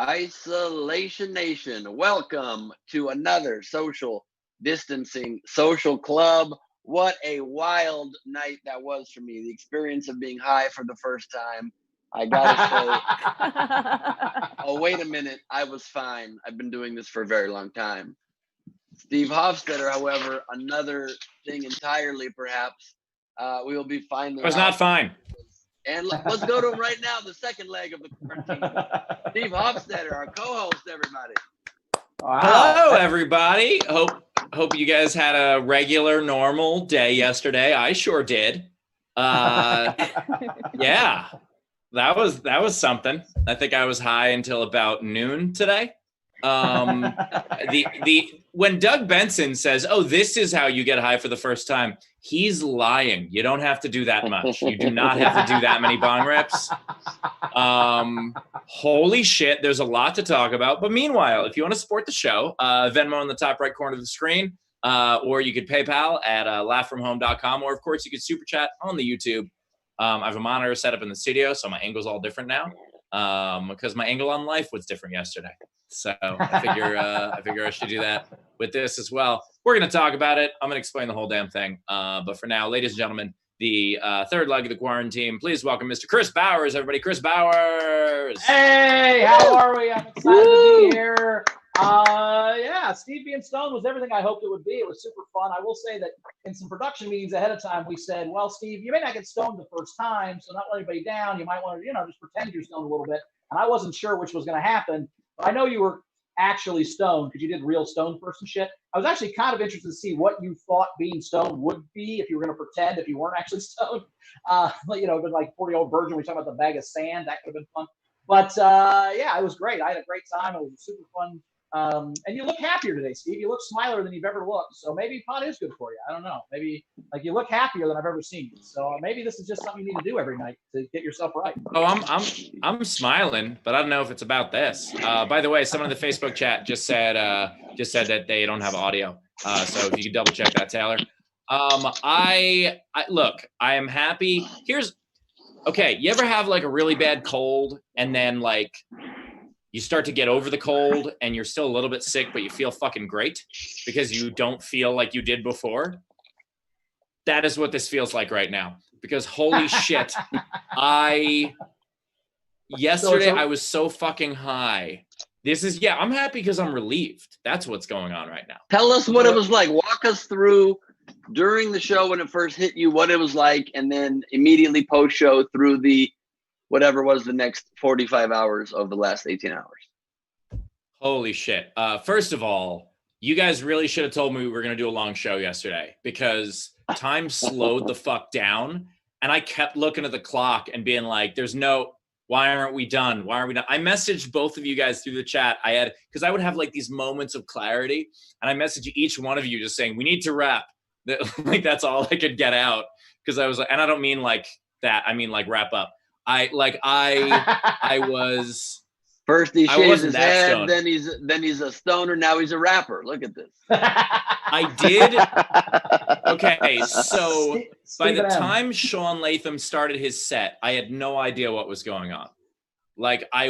Isolation Nation, welcome to another social distancing social club. What a wild night that was for me. The experience of being high for the first time. I gotta say, oh, wait a minute, I was fine. I've been doing this for a very long time. Steve Hofstetter, however, another thing entirely, perhaps. We will be finding I was not fine. And let's go to him right now, the second leg of the quarantine. Steve Hofstetter, our co-host, everybody. Wow. Hello, everybody. Hope you guys had a regular, normal day yesterday. I sure did. Yeah, that was something. I think I was high until about noon today. When Doug Benson says, "Oh, this is how you get high for the first time," he's lying. You don't have to do that much. You do not have to do that many bong rips. Holy shit, there's a lot to talk about. But meanwhile, if you want to support the show, Venmo in the top right corner of the screen, or you could PayPal at laughfromhome.com, or of course you could super chat on the YouTube. I have a monitor set up in the studio, so my angle's all different now, because my angle on life was different yesterday. So I figure I should do that with this as well. We're going to talk about it. I'm going to explain the whole damn thing. But for now, ladies and gentlemen, the third leg of the quarantine, please welcome Mr. Chris Bowers, everybody. Chris Bowers. Hey, how are we? I'm excited to be here. Yeah, Steve being stoned was everything I hoped it would be. It was super fun. I will say that in some production meetings ahead of time, we said, well, Steve, you may not get stoned the first time, so not let anybody down. You might want to, just pretend you're stoned a little bit. And I wasn't sure which was going to happen. But I know you were actually stoned because you did real stoned person shit. I was actually kind of interested to see what you thought being stoned would be if you were going to pretend if you weren't actually stoned. Been like 40-year-old virgin. We talked about the bag of sand. That could have been fun. But yeah, it was great. I had a great time. It was super fun. And you look happier today, Steve. You look smiler than you've ever looked. So maybe pot is good for you. I don't know. Maybe you look happier than I've ever seen you. So maybe this is just something you need to do every night to get yourself right. Oh, I'm smiling, but I don't know if it's about this. By the way, someone in the Facebook chat just said that they don't have audio. So if you could double check that, Taylor. I look, I am happy. Okay. You ever have like a really bad cold and then like you start to get over the cold and you're still a little bit sick, but you feel fucking great because you don't feel like you did before? That is what this feels like right now. Because holy shit, yesterday I was so fucking high. I'm happy because I'm relieved. That's what's going on right now. Tell us what it was like. Walk us through during the show when it first hit you, what it was like, and then immediately post-show through the whatever was the next 45 hours of the last 18 hours. Holy shit. First of all, you guys really should have told me we were going to do a long show yesterday because time slowed the fuck down. And I kept looking at the clock and being like, why aren't we done? Why aren't we done? I messaged both of you guys through the chat. Because I would have like these moments of clarity. And I messaged each one of you just saying, we need to wrap. Like that's all I could get out. Because I was like, and I don't mean like that. I mean like wrap up. I was first he shaves his head, stoned. then he's a stoner, now he's a rapper. Look at this. I did. Okay, so by the time Sean Latham started his set, I had no idea what was going on. Like I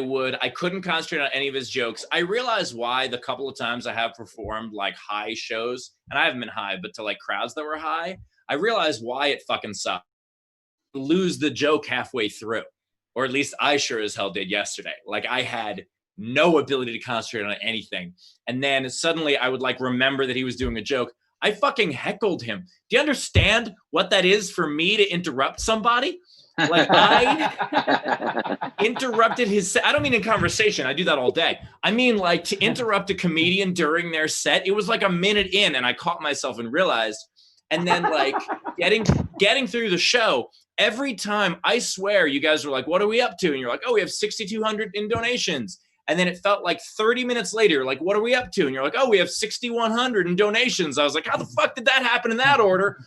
couldn't concentrate on any of his jokes. I realized why the couple of times I have performed like high shows, and I haven't been high, but to like crowds that were high, I realized why it fucking sucked. Lose the joke halfway through, or at least I sure as hell did yesterday. Like I had no ability to concentrate on anything, and then suddenly I would like remember that he was doing a joke. I fucking heckled him. Do you understand what that is for me to interrupt somebody? Like I interrupted his set. I don't mean in conversation. I do that all day. I mean like to interrupt a comedian during their set. It was like a minute in, and I caught myself and realized. And then like getting through the show. Every time, I swear, you guys were like, what are we up to? And you're like, oh, we have 6,200 in donations. And then it felt like 30 minutes later, like, what are we up to? And you're like, oh, we have 6,100 in donations. I was like, how the fuck did that happen in that order?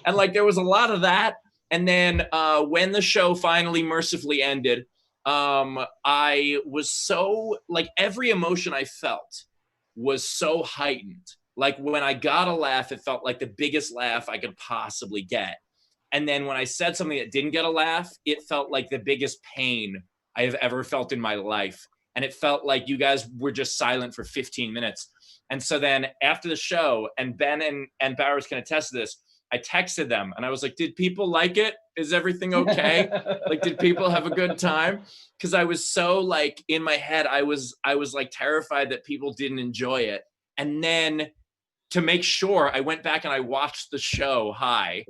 And like, there was a lot of that. And then when the show finally mercifully ended, I was so, like, every emotion I felt was so heightened. Like, when I got a laugh, it felt like the biggest laugh I could possibly get. And then when I said something that didn't get a laugh, it felt like the biggest pain I have ever felt in my life. and it felt like you guys were just silent for 15 minutes. And so then after the show, and Ben and Bowers can attest to this, I texted them and I was like, did people like it? Is everything okay? Like, did people have a good time? Because I was so like in my head, I was like terrified that people didn't enjoy it. And then to make sure, I went back and I watched the show high,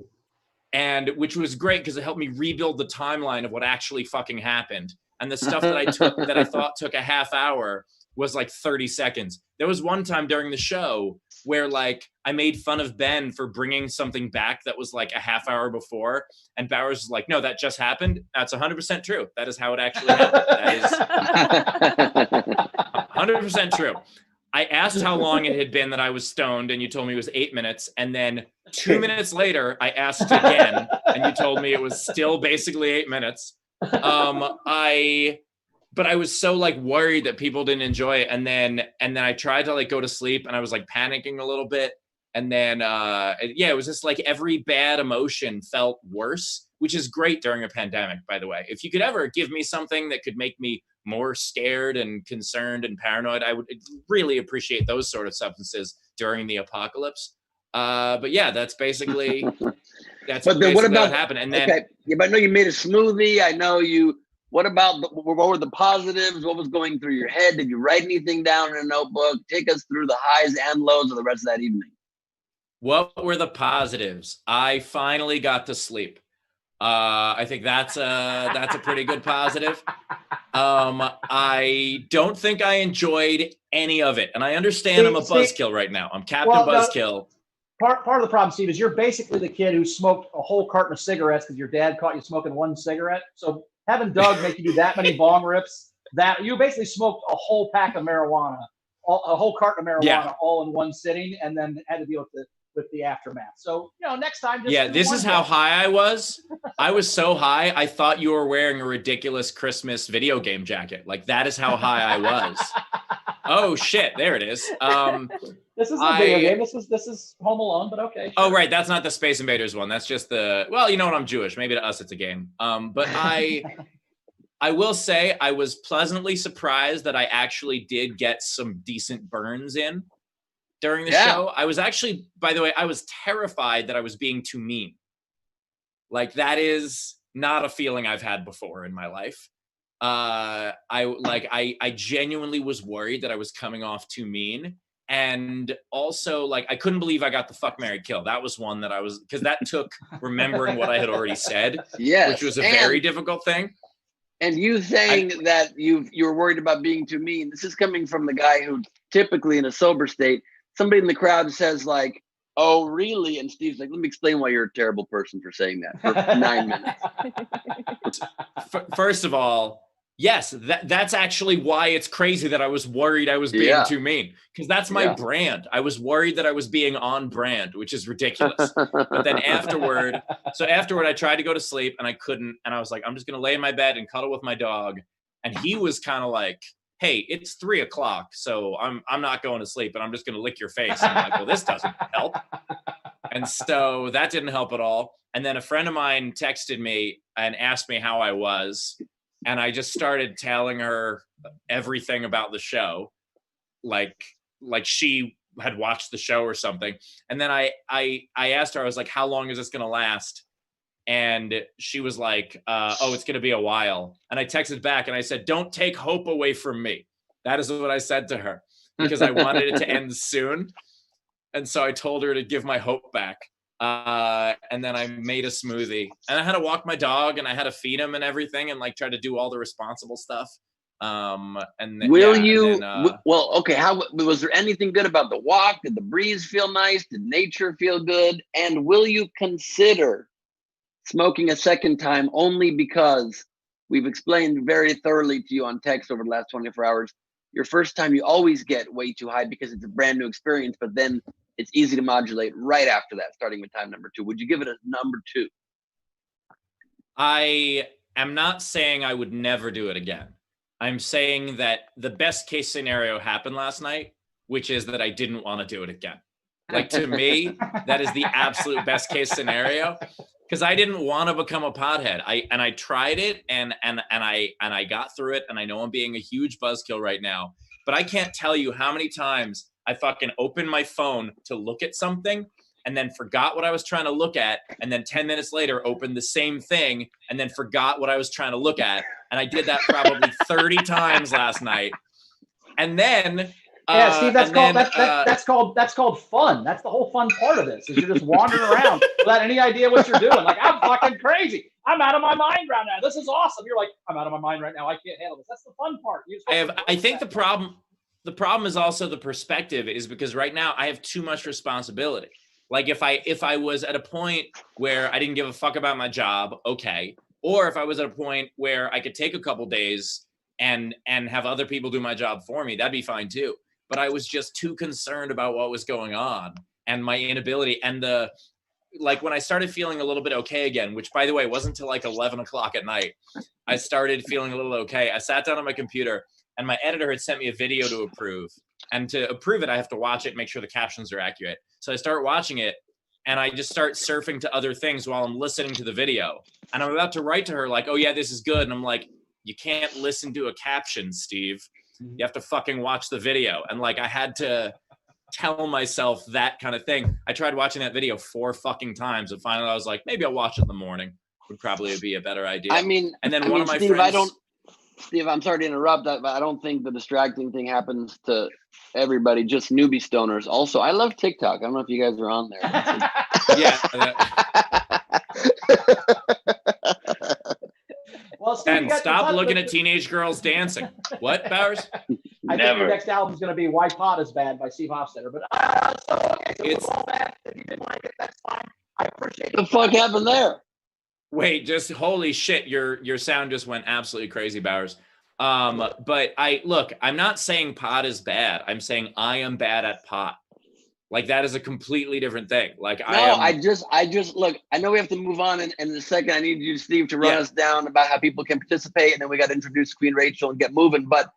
and which was great because it helped me rebuild the timeline of what actually fucking happened. And the stuff that I thought took a half hour was like 30 seconds. There was one time during the show where like I made fun of Ben for bringing something back that was like a half hour before. And Bowers was like, no, that just happened. That's 100% true. That is how it actually happened. That is 100% true. I asked how long it had been that I was stoned, and you told me it was 8 minutes. And then 2 minutes later, I asked again, and you told me it was still basically 8 minutes. But I was so like worried that people didn't enjoy it. And then I tried to like go to sleep, and I was like panicking a little bit. And then, it was just like every bad emotion felt worse, which is great during a pandemic, by the way. If you could ever give me something that could make me more scared and concerned and paranoid, I would really appreciate those sort of substances during the apocalypse. But yeah, that's basically, what happened. And then, okay, yeah, but I know you made a smoothie. I know you. What were the positives? What was going through your head? Did you write anything down in a notebook? Take us through the highs and lows of the rest of that evening. What were the positives? I finally got to sleep. I think that's a pretty good positive. I don't think I enjoyed any of it, and I understand I'm a buzzkill right now. I'm Captain Buzzkill. Part of the problem, Steve, is you're basically the kid who smoked a whole carton of cigarettes because your dad caught you smoking one cigarette. So having Doug make you do that many bong rips, that you basically smoked a whole pack of marijuana, a whole carton of marijuana, all in one sitting, and then had to deal with the aftermath. So, next time. This is how high I was. I was so high, I thought you were wearing a ridiculous Christmas video game jacket. Like, that is how high I was. Oh shit, there it is. This is a video game. This is Home Alone, but okay. Sure. Oh, right. That's not the Space Invaders one. That's just well, you know what? I'm Jewish. Maybe to us it's a game. But I will say I was pleasantly surprised that I actually did get some decent burns in during the show. I was actually, by the way, I was terrified that I was being too mean. Like, that is not a feeling I've had before in my life. I genuinely was worried that I was coming off too mean. And also, like, I couldn't believe I got the fuck, marry, kill. That was one that because that took remembering what I had already said, which was a very difficult thing. And you saying that you were worried about being too mean, this is coming from the guy who typically in a sober state, somebody in the crowd says like, oh, really? And Steve's like, let me explain why you're a terrible person for saying that for 9 minutes. First of all, yes, that's actually why it's crazy that I was worried I was being too mean, because that's my brand. I was worried that I was being on brand, which is ridiculous. But then afterward, I tried to go to sleep and I couldn't. And I was like, I'm just going to lay in my bed and cuddle with my dog. And he was kind of like, hey, it's 3 o'clock, so I'm not going to sleep, and I'm just going to lick your face. And I'm like, well, this doesn't help. And so that didn't help at all. And then a friend of mine texted me and asked me how I was. And I just started telling her everything about the show, like she had watched the show or something. And then I asked her, I was like, how long is this going to last? And she was like, oh, it's going to be a while. And I texted back and I said, don't take hope away from me. That is what I said to her, because I wanted it to end soon. And so I told her to give my hope back. And then I made a smoothie, and I had to walk my dog, and I had to feed him and everything, and like try to do all the responsible stuff. Well, okay. How was there anything good about the walk? Did the breeze feel nice? Did nature feel good? And will you consider smoking a second time, only because we've explained very thoroughly to you on text over the last 24 hours, your first time you always get way too high because it's a brand new experience, but then it's easy to modulate right after that, starting with time number 2. Would you give it a number 2? I am not saying I would never do it again. I'm saying that the best case scenario happened last night, which is that I didn't want to do it again. Like, to me, that is the absolute best case scenario. because I didn't want to become a pothead. I tried it and I got through it, and I know I'm being a huge buzzkill right now, but I can't tell you how many times I fucking opened my phone to look at something and then forgot what I was trying to look at, and then 10 minutes later opened the same thing and then forgot what I was trying to look at. And I did that probably 30 times last night. And then yeah, Steve, that's called fun. That's the whole fun part of this. Is you're just wandering around without any idea what you're doing. Like, I'm fucking crazy. I'm out of my mind right now. This is awesome. You're like, I'm out of my mind right now. I can't handle this. That's the fun part. I think the problem is also the perspective, is because right now I have too much responsibility. Like if I was at a point where I didn't give a fuck about my job, okay. Or if I was at a point where I could take a couple days and have other people do my job for me, that'd be fine too. But I was just too concerned about what was going on and my inability. And like when I started feeling a little bit okay again, which by the way, wasn't until like 11 o'clock at night, I started feeling a little okay. I sat down on my computer and my editor had sent me a video to approve. And to approve it, I have to watch it and make sure the captions are accurate. So I start watching it and I just start surfing to other things while I'm listening to the video. And I'm about to write to her like, oh yeah, this is good. And I'm like, you can't listen to a caption, Steve. You have to fucking watch the video. And like, I had to tell myself that kind of thing. I tried watching that video 4 fucking times. And finally I was like, maybe I'll watch it in the morning. Would probably be a better idea. And then one of my Steve, friends... Steve, I'm sorry to interrupt, but I don't think the distracting thing happens to everybody, just newbie stoners. Also, I love TikTok. I don't know if you guys are on there. Yeah. Well, Steve, and stop looking at teenage girls dancing. What, Bowers? I think your next album is going to be Why Pot Is Bad by Steve Hofstetter. But it's all bad. If you didn't like it, that's fine. I appreciate it. What the fuck happened there? Wait, just holy shit, your sound just went absolutely crazy, Bowers. But I'm not saying pot is bad. I'm saying I am bad at pot. Like that is a completely different thing. Like no, I just look, I know we have to move on in a second. I need you, Steve, to run us down about how people can participate, and then we got to introduce Queen Rachel and get moving. But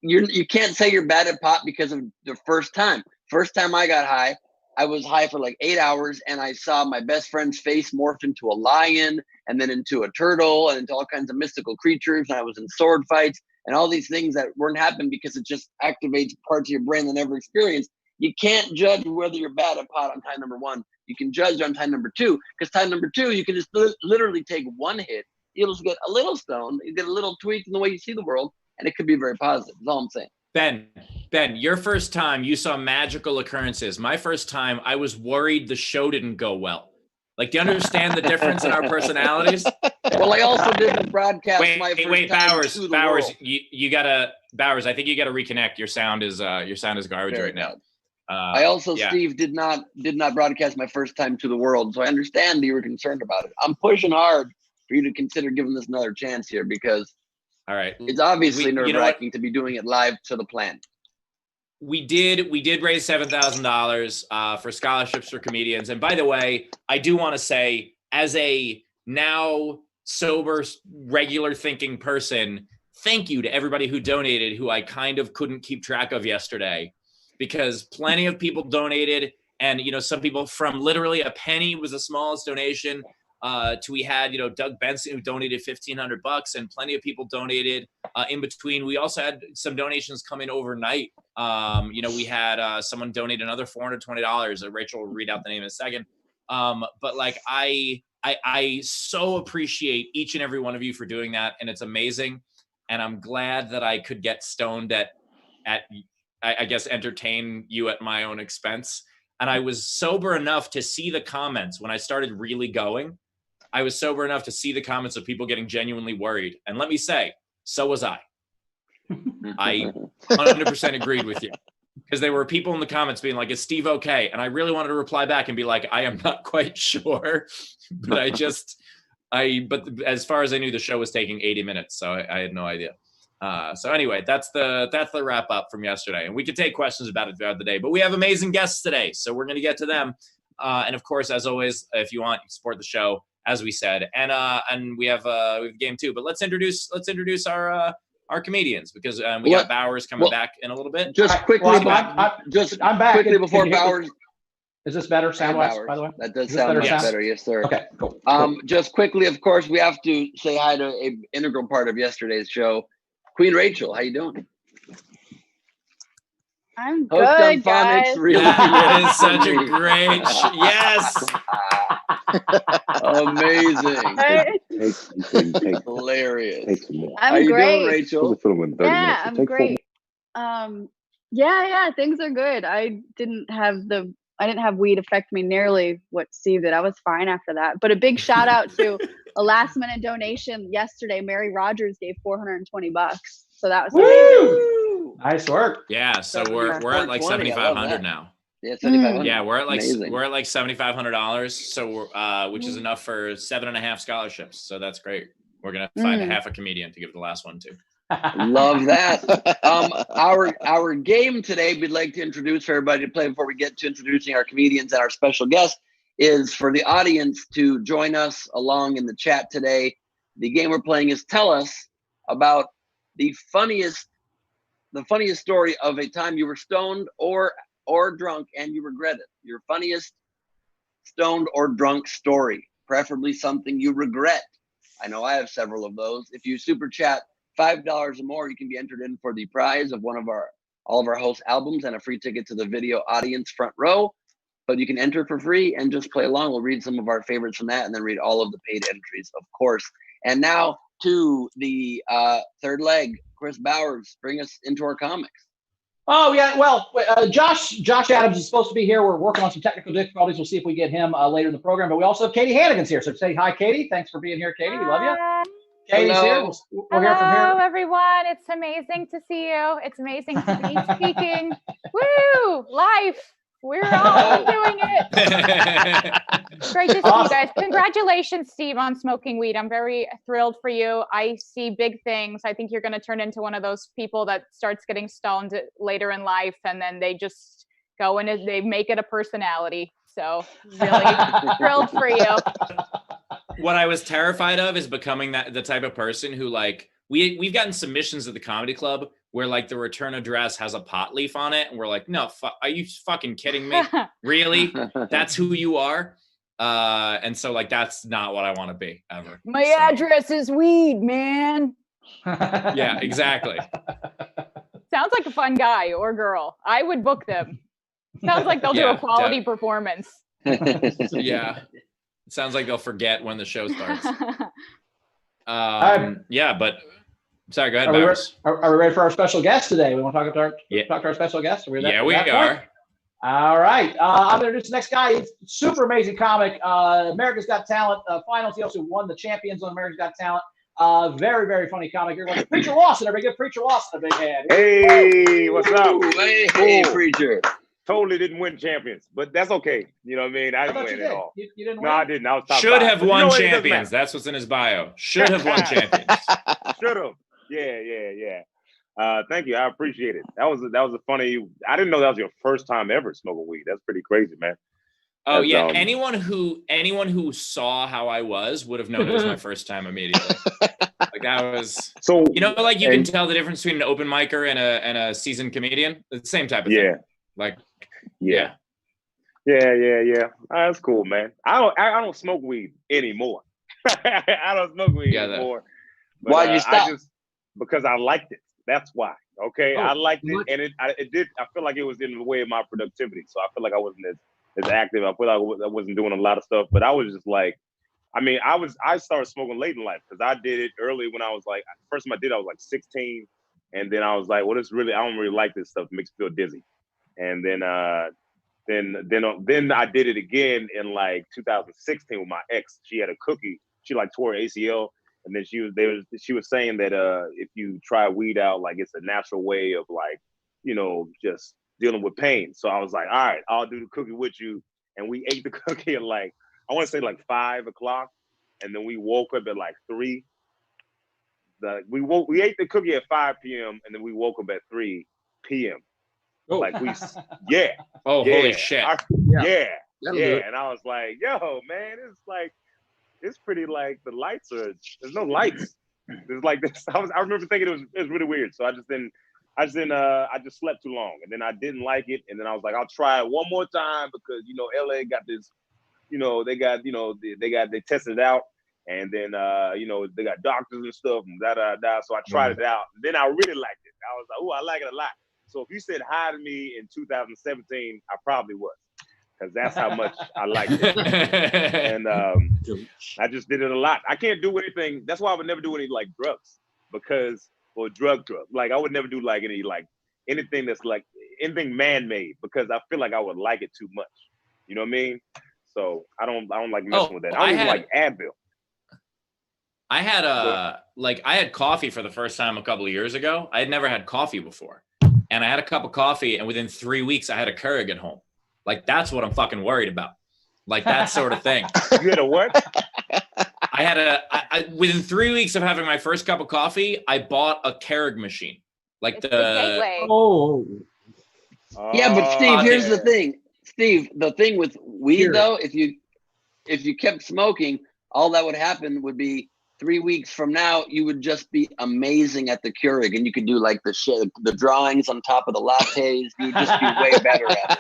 you can't say you're bad at pot because of the first time. First time I got high, I was high for like 8 hours, and I saw my best friend's face morph into a lion and then into a turtle and into all kinds of mystical creatures. And I was in sword fights and all these things that weren't happening because it just activates parts of your brain that never experienced. You can't judge whether you're bad at pot on time number 1. You can judge on time number 2, because time number 2, you can just literally take one hit. You'll just get a little stoned, you get a little tweak in the way you see the world, and it could be very positive. That's all I'm saying. Ben, your first time you saw magical occurrences. My first time, I was worried the show didn't go well. Like, do you understand the difference in our personalities? Well, I also didn't broadcast my first wait, time Bowers, to the Bowers, world. you gotta, Bowers. I think you gotta reconnect. Your sound is garbage right now. I also, Steve, did not broadcast my first time to the world, so I understand you were concerned about it. I'm pushing hard for you to consider giving this another chance here, because all right, it's obviously nerve-wracking to be doing it live to the plan. We did raise $7,000 for scholarships for comedians. And by the way, I do want to say, as a now sober, regular thinking person, thank you to everybody who donated, who I kind of couldn't keep track of yesterday, because plenty of people donated. And, some people from literally a penny was the smallest donation to we had, Doug Benson, who donated $1,500, and plenty of people donated in between. We also had some donations come in overnight. We had someone donate another $420. Rachel will read out the name in a second. But like, I so appreciate each and every one of you for doing that. And it's amazing. And I'm glad that I could get stoned at I guess, entertain you at my own expense. And I was sober enough to see the comments when I started really going. I was sober enough to see the comments of people getting genuinely worried. And let me say, so was I. I 100% agreed with you, because there were people in the comments being like, is Steve okay? And I really wanted to reply back and be like, I am not quite sure, but but as far as I knew, the show was taking 80 minutes. So I had no idea. So anyway, that's the wrap up from yesterday, and we could take questions about it throughout the day, but we have amazing guests today, so we're going to get to them. And of course, as always, if you want, you support the show, as we said, and we have game 2, but let's introduce our comedians, because we got Bowers coming back in a little bit. Just quickly, I'm back. Quickly before Bowers. Is this better sound-wise, by the way? That does sound much better. Yes, sir. Okay, cool. Just quickly, of course, we have to say hi to an integral part of yesterday's show. Queen Rachel, how you doing? I'm good, guys. Really? It is such a great yes. Amazing. Hilarious. I'm how you great. doing, Rachel? Yeah, I'm great. Yeah, things are good. I didn't have weed affect me nearly what Steve did. I was fine after that. But a big shout out to a last minute donation yesterday. Mary Rogers gave $420. So that was amazing. Nice work. Yeah, so we're at like 7,500 now. Yeah, 7,500. Yeah, we're at like Amazing. $7,500. So which is enough for 7.5 scholarships. So that's great. We're gonna find a half a comedian to give the last one to. Love that. Our game today, we'd like to introduce for everybody to play before we get to introducing our comedians and our special guest, is for the audience to join us along in the chat today. The game we're playing is tell us about the funniest story of a time you were stoned or drunk and you regret it. Your funniest stoned or drunk story, preferably something you regret. I know I have several of those. If you super chat $5 or more, you can be entered in for the prize of all of our host albums and a free ticket to the video audience front row. But you can enter for free and just play along. We'll read some of our favorites from that and then read all of the paid entries, of course. And now to the third leg. Chris Bowers, bring us into our comics. Oh, yeah. Well, Josh Adams is supposed to be here. We're working on some technical difficulties. We'll see if we get him later in the program. But we also have Katie Hannigan's here. So say hi, Katie. Thanks for being here, Katie. We love you. Katie's here. We'll hear from here. Hello, everyone. It's amazing to see you. It's amazing to be speaking. Woo! Life. We're all doing it. Great to see you guys. Congratulations, Steve, on smoking weed. I'm very thrilled for you. I see big things. I think you're going to turn into one of those people that starts getting stoned later in life, and then they just go and they make it a personality. So really thrilled for you. What I was terrified of is becoming the type of person who, like, we've gotten submissions at the comedy club where like the return address has a pot leaf on it. And we're like, no, are you fucking kidding me? Really? That's who you are? And so like, that's not what I want to be ever. My address is weed, man. Yeah, exactly. Sounds like a fun guy or girl. I would book them. Sounds like they'll do a quality performance. Yeah. It sounds like they'll forget when the show starts. Yeah, but sorry, go ahead, Bowers. Are we ready for our special guest today? We want to talk to our special guest? We are. All right. I'm going to introduce the next guy. He's a super amazing comic. America's Got Talent finals. He also won the champions on America's Got Talent. Very, very funny comic. You're like Preacher Lawson. Everybody give Preacher Lawson a big hand. Hey, what's up? Hey, Preacher. Totally didn't win champions, but that's okay. You know what I mean? I didn't win at all. You didn't win? No, I didn't. I was top Should five. have won champions. That's what's in his bio. Should have won champions. Should have. Yeah. Thank you. I appreciate it. That was a funny. I didn't know that was your first time ever smoking weed. That's pretty crazy, man. Oh yeah. Anyone who saw how I was would have known it was my first time immediately. Like that was so. You know, like you can tell the difference between an open micer and a seasoned comedian. It's the same type of thing. Like. Yeah. That's cool, man. I don't smoke weed anymore. I don't smoke weed anymore. But, why did you stop? Because I liked it. That's why. Okay, I liked it, and it did. I feel like it was in the way of my productivity, so I feel like I wasn't as active. I feel like I wasn't doing a lot of stuff, but I was just like, I started smoking late in life because I did it early when I was like, first time I did, I was like 16, and then I was like, well, I don't really like this stuff. It makes me feel dizzy. And then I did it again in like 2016 with my ex. She had a cookie. She like tore her ACL, and then she was saying that if you try weed out, like it's a natural way of like, you know, just dealing with pain. So I was like, all right, I'll do the cookie with you. And we ate the cookie at like, I want to say like 5 o'clock, and then we woke up at like 3. We ate the cookie at 5 p.m. and then we woke up at 3 p.m. Like holy shit. And I was like, yo, man, it's pretty like there's no lights. There's like this. I remember thinking it was really weird. So I just didn't I just slept too long, and then I didn't like it, and then I was like, I'll try it one more time because LA got this, they tested it out, and then they got doctors and stuff and da. So I tried it out, and then I really liked it. I was like, oh, I like it a lot. So if you said hi to me in 2017, I probably was, because that's how much I liked it. And I just did it a lot. I can't do anything. That's why I would never do any like drugs, or drug. Like I would never do like anything that's like anything man-made, because I feel like I would like it too much. You know what I mean? So I don't like messing with that. I don't even like Advil. I had coffee for the first time a couple of years ago. I had never had coffee before. And I had a cup of coffee, and within 3 weeks I had a Keurig at home. Like, that's what I'm fucking worried about. Like, that sort of thing. You had a what? I within 3 weeks of having my first cup of coffee, I bought a Keurig machine. Like it's the gateway. Yeah, but Steve, here's the thing. Steve, the thing with weed though, if you kept smoking, all that would happen would be 3 weeks from now, you would just be amazing at the Keurig, and you could do like the drawings on top of the lattes. You would just be way better at it.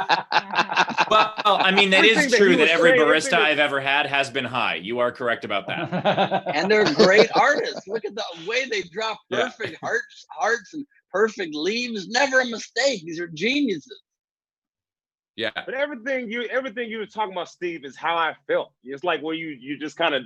Well, I mean, that is true that every barista I've ever had has been high. You are correct about that. And they're great artists. Look at the way they draw perfect hearts and perfect leaves. Never a mistake. These are geniuses. Yeah. But everything you were talking about, Steve, is how I felt. It's like where you just kind of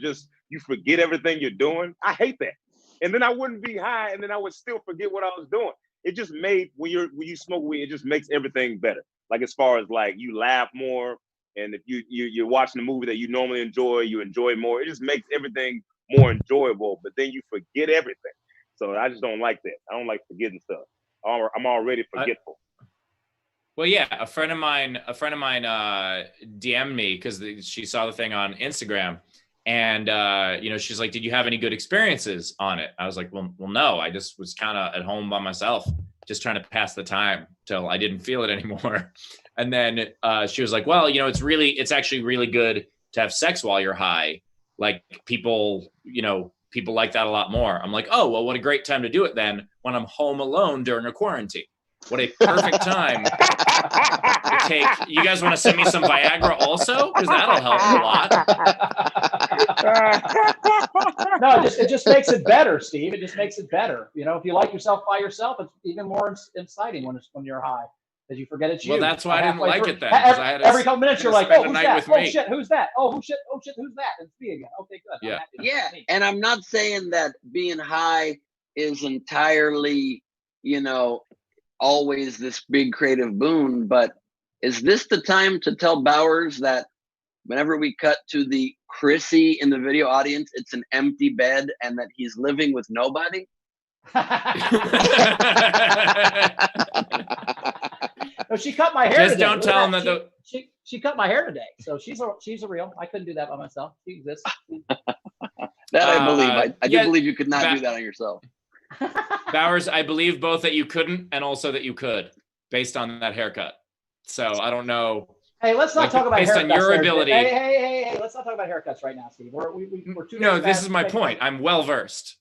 you forget everything you're doing. I hate that. And then I wouldn't be high, and then I would still forget what I was doing. It just made when you smoke weed, it just makes everything better. Like as far as like you laugh more, and if you're watching a movie that you normally enjoy, you enjoy more. It just makes everything more enjoyable. But then you forget everything. So I just don't like that. I don't like forgetting stuff. I'm already forgetful. Well, yeah, a friend of mine DM'd me because she saw the thing on Instagram, and she's like, "Did you have any good experiences on it?" I was like, "Well, no. I just was kind of at home by myself, just trying to pass the time till I didn't feel it anymore." And then she was like, "Well, it's actually really good to have sex while you're high. Like people like that a lot more." I'm like, "Oh, well, what a great time to do it then when I'm home alone during a quarantine. What a perfect time to take." You guys want to send me some Viagra also? Because that'll help a lot. No, it just makes it better, Steve. It just makes it better. If you like yourself by yourself, it's even more exciting when you're high, because you forget it's you. Well, that's why I didn't like it then. Every couple minutes you're like, "Oh, who's that? Oh shit, who's that? Oh shit, who's that?" And it's me again. Okay, good. Yeah. And I'm not saying that being high is entirely, always this big creative boon, but is this the time to tell Bowers that whenever we cut to the Chrissy in the video audience, it's an empty bed and that he's living with nobody? No, she cut my hair Just today. don't tell him that she cut my hair today, so she's a real. I couldn't do that by myself. She exists. That I believe. I do believe you could not do that on yourself. Bowers, I believe both that you couldn't and also that you could, based on that haircut. So I don't know. Hey, let's not talk about based haircuts. On your ability. Hey, let's not talk about haircuts right now, Steve. We're too. No, this is my point. I'm well versed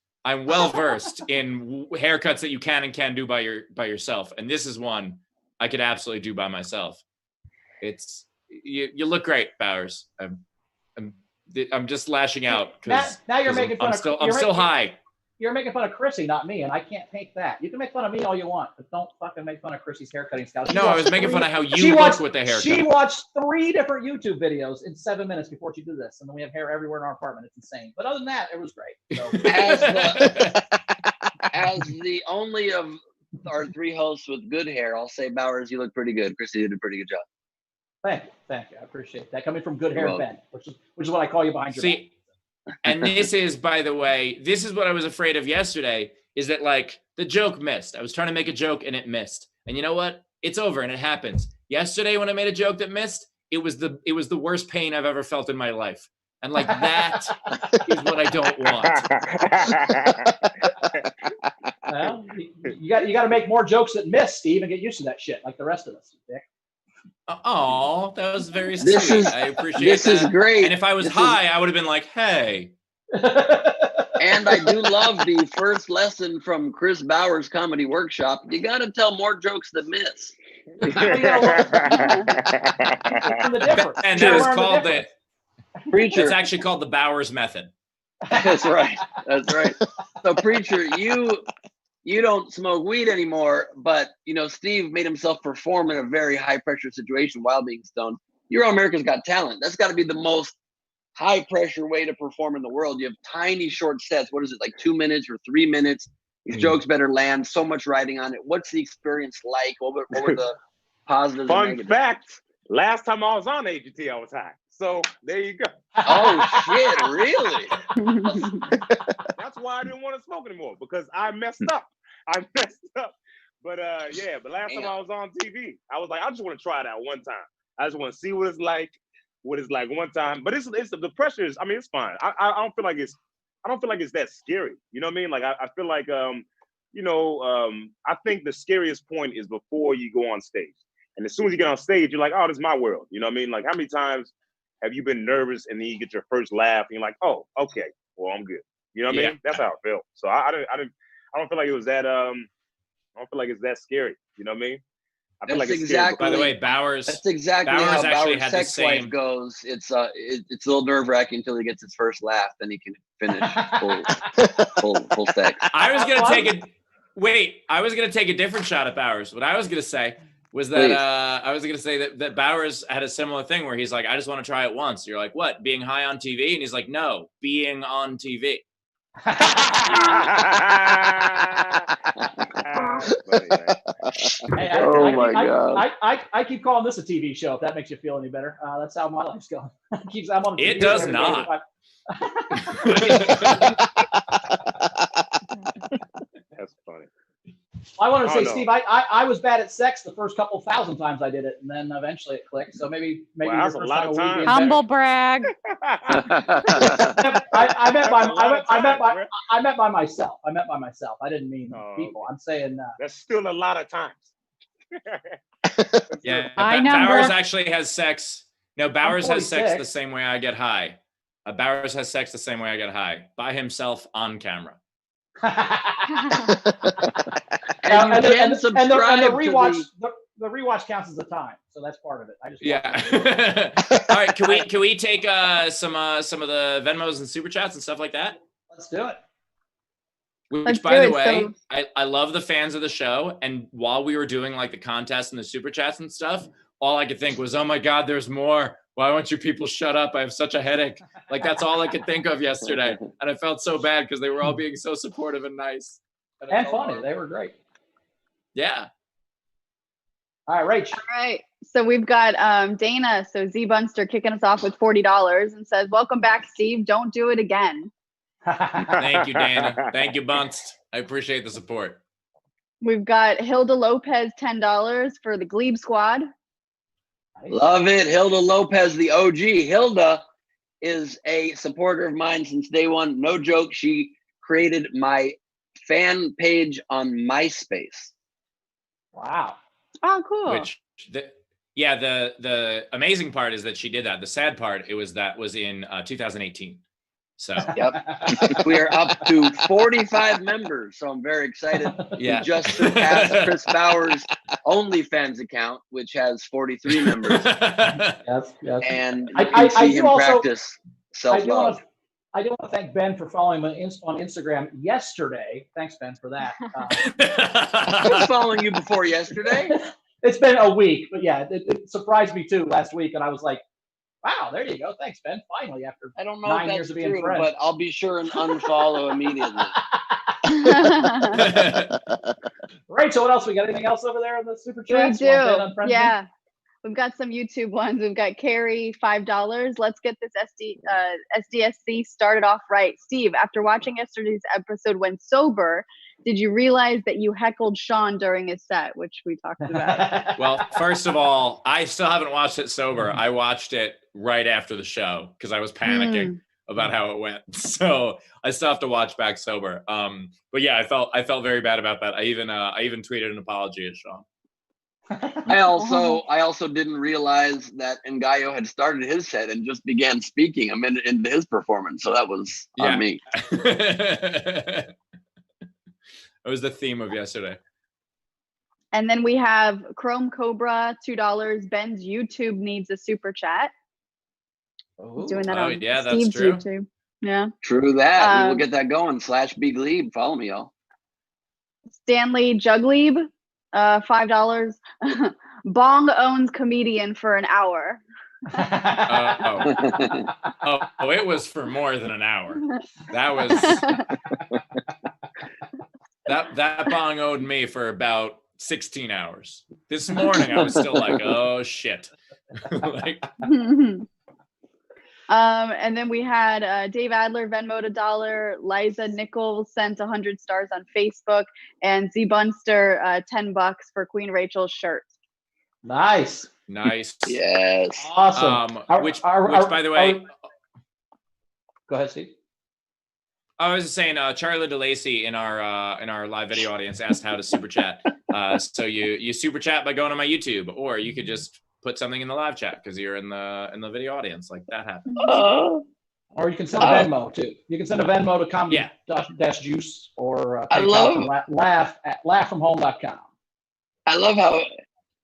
in haircuts that you can and can't do by yourself, and this is one I could absolutely do by myself. It's you look great, Bowers. I'm just lashing out because now you're making fun of. I'm still high. You're making fun of Chrissy, not me, and I can't take that. You can make fun of me all you want, but don't fucking make fun of Chrissy's haircutting style. I was making fun of how you look with the haircut. She watched 3 different YouTube videos in 7 minutes before she did this, and then we have hair everywhere in our apartment. It's insane. But other than that, it was great. So. As the only of our 3 hosts with good hair, I'll say, Bowers, you look pretty good. Chrissy did a pretty good job. Thank you. I appreciate that. Coming from good hair Ben, which is what I call you behind your back. And this is, by the way, this is what I was afraid of yesterday, is that like the joke missed. I was trying to make a joke and it missed. And you know what? It's over and it happens. Yesterday when I made a joke that missed, it was the worst pain I've ever felt in my life. And like that is what I don't want. Well, you got to make more jokes that miss, Steve, and get used to that shit like the rest of us, Dick. Oh, that was very sweet. I appreciate that. This is great. And if I was high, I would have been like, "Hey." And I do love the first lesson from Chris Bauer's comedy workshop. You got to tell more jokes than miss. And that is called the Preacher. It's actually called the Bowers method. That's right. That's right. So, Preacher, you don't smoke weed anymore, but Steve made himself perform in a very high pressure situation while being stoned. You're on America's Got Talent. That's got to be the most high pressure way to perform in the world. You have tiny short sets. What is it, like 2 minutes or 3 minutes? These jokes better land. So much writing on it. What's the experience like? What were the positives? Fun fact: last time I was on AGT, I was high. So there you go. Oh shit! Really? That's why I didn't want to smoke anymore, because I messed up. But but last time I was on TV, I was like, I just want to try it out one time. I just want to see what it's like one time. But it's the pressure is. I mean, it's fine. I don't feel like it's that scary. You know what I mean? Like I feel like I think the scariest point is before you go on stage. And as soon as you get on stage, you're like, oh, this is my world. You know what I mean? Like, how many times have you been nervous and then you get your first laugh and you're like, oh, okay, well, I'm good. You know what I mean? That's how it felt. So I don't feel like it was that I don't feel like it's that scary. You know what I mean? I feel like it's scary. By the way, Bowers. That's exactly how Bowers' sex life goes. It's a little nerve wracking until he gets his first laugh, then he can finish full sex. I was gonna take a different shot at Bowers. What I was gonna say was that that Bowers had a similar thing where he's like, I just want to try it once. You're like, what? Being high on TV? And he's like, no, being on TV. I keep calling this a TV show, if that makes you feel any better. That's how my life's going. I'm on it does not. That's funny. I wanted to say, Steve, I was bad at sex the first couple thousand times I did it, and then eventually it clicked. So maybe that's a lot of time. Humble brag. I meant by myself. I didn't mean people. I'm saying that's still a lot of times. Yeah, Bowers actually has sex. No, Bowers has sex the same way I get high. Bowers has sex the same way I get high, by himself on camera. And the rewatch counts as a time, so that's part of it. I just All right, can we take some of the Venmos and super chats and stuff like that? Let's do it. Which, by the way, I love the fans of the show. And while we were doing like the contest and the super chats and stuff, all I could think was, oh my God, there's more. Why won't you people shut up? I have such a headache. Like, that's all I could think of yesterday. And I felt so bad because they were all being so supportive and nice. And funny. They were great. Yeah. All right, Rach. All right. So we've got Dana. So Z Bunster kicking us off with $40 and says, welcome back, Steve. Don't do it again. Thank you, Dana. Thank you, Bunst. I appreciate the support. We've got Hilda Lopez, $10 for the Gleib squad. Love it. Hilda Lopez, the OG. Hilda is a supporter of mine since day one. No joke. She created my fan page on MySpace. Wow. Oh, cool. The amazing part is that she did that. The sad part, was in 2018. So yep, we are up to 45 members. So I'm very excited. Yeah, we just surpassed Chris Bauer's OnlyFans account, which has 43 members. Yes. And I see him practice self-love. I do want to thank Ben for following me on Instagram yesterday. Thanks, Ben, for that. I was following you before yesterday. It's been a week, but yeah, it surprised me too last week, and I was like, wow, there you go. Thanks, Ben. Finally, after I don't know 9 if years that's of being true, friends. but I'll be sure and unfollow immediately. Right. So what else? We got anything else over there in the super chat? We do. Yeah. We've got some YouTube ones. We've got Carrie, $5. Let's get this SDSC started off right. Steve, after watching yesterday's episode when sober, did you realize that you heckled Sean during his set, which we talked about? Well, first of all, I still haven't watched it sober. I watched it right after the show because I was panicking about how it went. So I still have to watch back sober. But yeah, I felt very bad about that. I even tweeted an apology at Sean. I also didn't realize that Ngaio had started his set and just began speaking a minute into his performance. So that was on me. That was the theme of yesterday. And then we have Chrome Cobra, $2. Ben's YouTube needs a super chat. He's doing that on Steve's YouTube. Yeah. True that. We will get that going. /B Gleib. Follow me, y'all. Stanley Jugleib, $5. Bong owns comedian for an hour. It was for more than an hour. That was that bong owed me for about 16 hours. This morning I was still like, oh shit. And then we had Dave Adler Venmoed $1, Liza Nichols sent 100 stars on Facebook, and Z Bunster $10 for Queen Rachel's shirt. Nice. Yes. Awesome. Which by the way, go ahead, Steve. I was just saying, Charlie DeLacy in our live video audience asked how to super chat. So you super chat by going to my YouTube, or you could just put something in the live chat because you're in the video audience. Like that happens. Or you can send a Venmo too. You can send a Venmo to comedy-juice or laughfromhome.com. I love how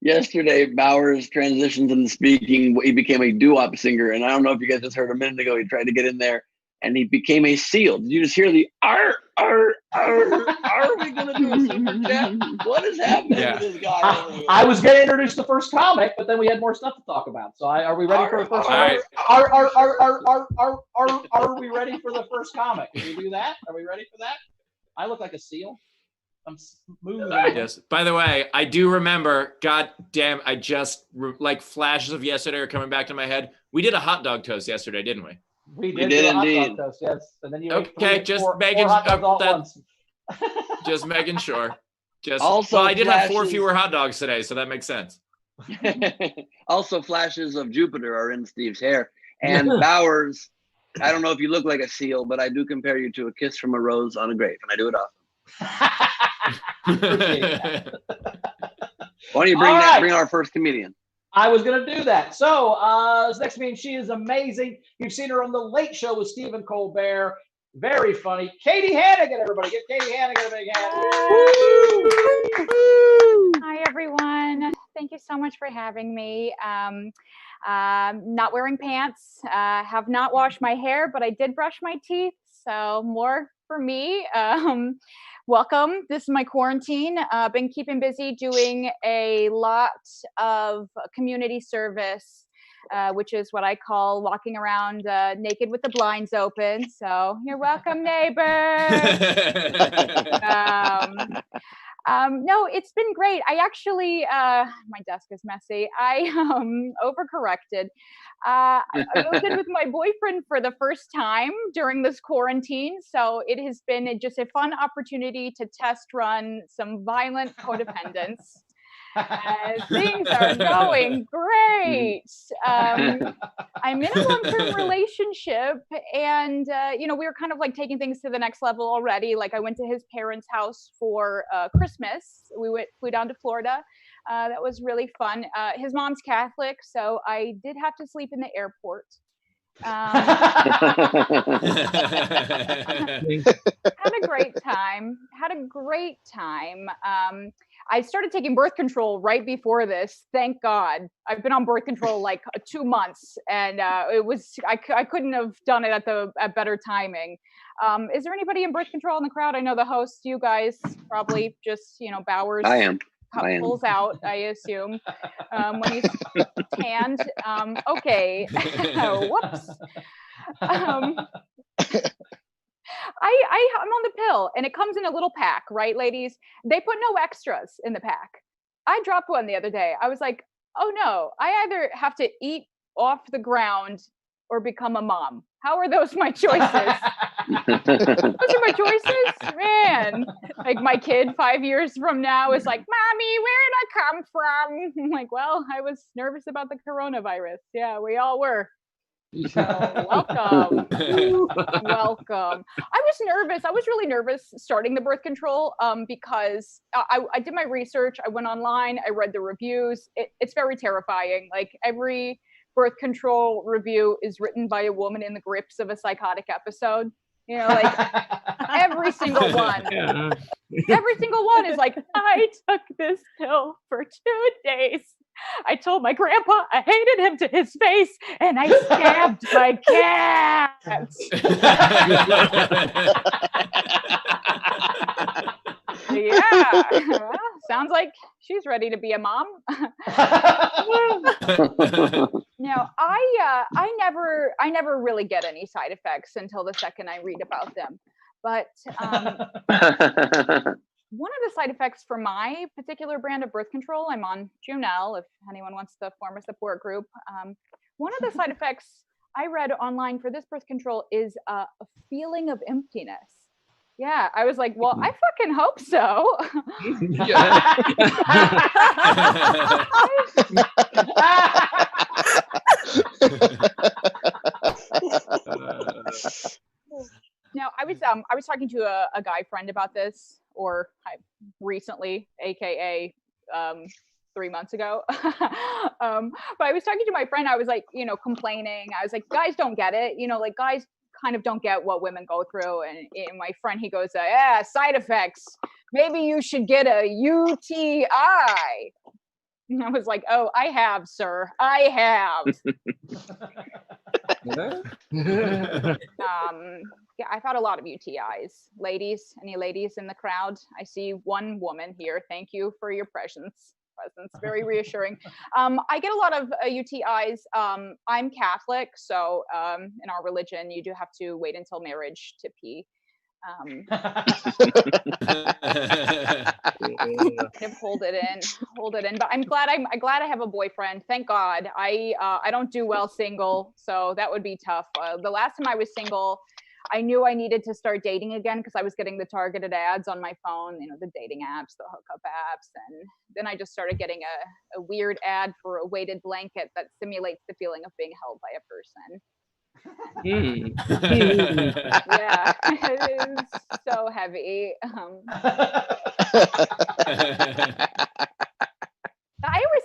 yesterday Bowers transitioned into speaking. He became a doo-wop singer, and I don't know if you guys just heard a minute ago. He tried to get in there, and he became a seal. Did you just hear the "ar ar ar"? Are we gonna do a super chat? What is happening with this guy? I was going to introduce the first comic, but then we had more stuff to talk about. So are we ready for the first comic? Are we ready for the first comic? Can we do that? Are we ready for that? I look like a seal. I'm smooth. Yes. By the way, I do remember. God damn! I just like flashes of yesterday are coming back to my head. We did a hot dog toast yesterday, didn't we? We did indeed. Hot dog toast, yes. And then you just making sure. I did have 4 fewer hot dogs today, so that makes sense. Also, flashes of Jupiter are in Steve's hair. And Bowers, I don't know if you look like a seal, but I do compare you to a kiss from a rose on a grave, and I do it often. Why don't you bring our first comedian? I was going to do that. So this next comedian, she is amazing. You've seen her on The Late Show with Stephen Colbert. Very funny. Katie Hannigan, everybody. Give Katie Hannigan a big hand. Hi, everyone. Thank you so much for having me. Not wearing pants. Have not washed my hair, but I did brush my teeth. So more for me. Welcome. This is my quarantine. Been keeping busy doing a lot of community service, which is what I call walking around naked with the blinds open. So you're welcome, neighbor. No, it's been great. I actually, my desk is messy. I overcorrected. I moved in with my boyfriend for the first time during this quarantine. So it has been just a fun opportunity to test run some violent codependence. Things are going great. I'm in a long-term relationship, and we were kind of like taking things to the next level already. Like I went to his parents' house for Christmas. We flew down to Florida. That was really fun. His mom's Catholic, so I did have to sleep in the airport. Had a great time. I started taking birth control right before this. Thank God. I've been on birth control like 2 months, and I couldn't have done it at better timing. Is there anybody in birth control in the crowd? I know the host, you guys probably just, Bowers. I am. Pulls out, I assume, when he's tanned. Okay. Whoops. I'm on the pill, and it comes in a little pack, right, ladies? They put no extras in the pack. I dropped one the other day. I was like, oh no, I either have to eat off the ground or become a mom. How are those my choices? Those are my choices? Man. Like my kid 5 years from now is like, Mommy, where did I come from? I'm like, well, I was nervous about the coronavirus. Yeah, we all were. Welcome. Welcome. I was nervous. I was really nervous starting the birth control because I did my research. I went online. I read the reviews. It's very terrifying. Like every birth control review is written by a woman in the grips of a psychotic episode. You know, like every single one. Yeah. Every single one is like, I took this pill for 2 days. I told my grandpa I hated him to his face, and I stabbed my cat. Yeah, well, sounds like she's ready to be a mom. Now, I never really get any side effects until the second I read about them. But one of the side effects for my particular brand of birth control, I'm on Junelle, if anyone wants to form a support group. One of the side effects I read online for this birth control is a feeling of emptiness. Yeah, I was like, well, I fucking hope so. Now, I was talking to a guy friend about this, or recently, aka 3 months ago. But I was talking to my friend. I was like, complaining. I was like, guys don't get it. Like guys kind of don't get what women go through. And my friend, he goes, yeah, side effects. Maybe you should get a UTI. And I was like, oh, I have, sir. I have. Yeah, I've had a lot of UTIs. Ladies, any ladies in the crowd? I see one woman here. Thank you for your presence. Very reassuring. I get a lot of UTIs. I'm Catholic, so in our religion, you do have to wait until marriage to pee. Hold it in. But I'm glad I have a boyfriend. Thank God. I don't do well single, so that would be tough. The last time I was single, I knew I needed to start dating again because I was getting the targeted ads on my phone, the dating apps, the hookup apps. And then I just started getting a weird ad for a weighted blanket that simulates the feeling of being held by a person. Yeah, it is so heavy.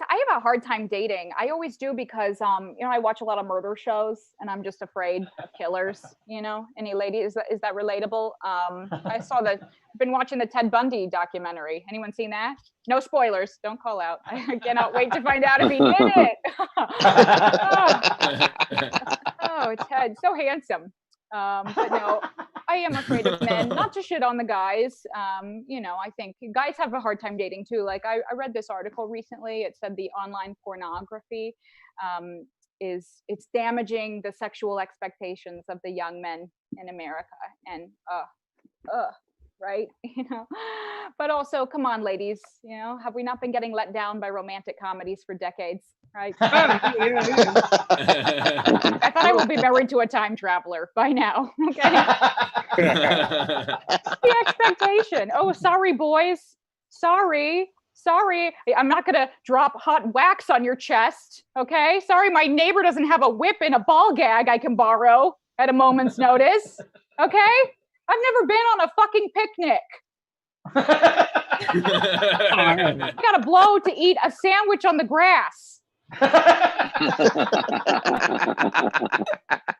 I have a hard time dating. I always do because I watch a lot of murder shows and I'm just afraid of killers. Any ladies, is that relatable? I've been watching the Ted Bundy documentary. Anyone seen that? No spoilers. Don't call out. I cannot wait to find out if he did it. Oh, Ted, so handsome. But no, I am afraid of men. Not to shit on the guys. I think guys have a hard time dating too. Like I read this article recently. It said the online pornography it's damaging the sexual expectations of the young men in America. And right? But also, come on, ladies. Have we not been getting let down by romantic comedies for decades? Right? I thought I would be married to a time traveler by now. Okay. The expectation. Oh, sorry, boys. Sorry. I'm not going to drop hot wax on your chest. Okay. Sorry, my neighbor doesn't have a whip and a ball gag I can borrow at a moment's notice. Okay. I've never been on a fucking picnic. I got to blow to eat a sandwich on the grass.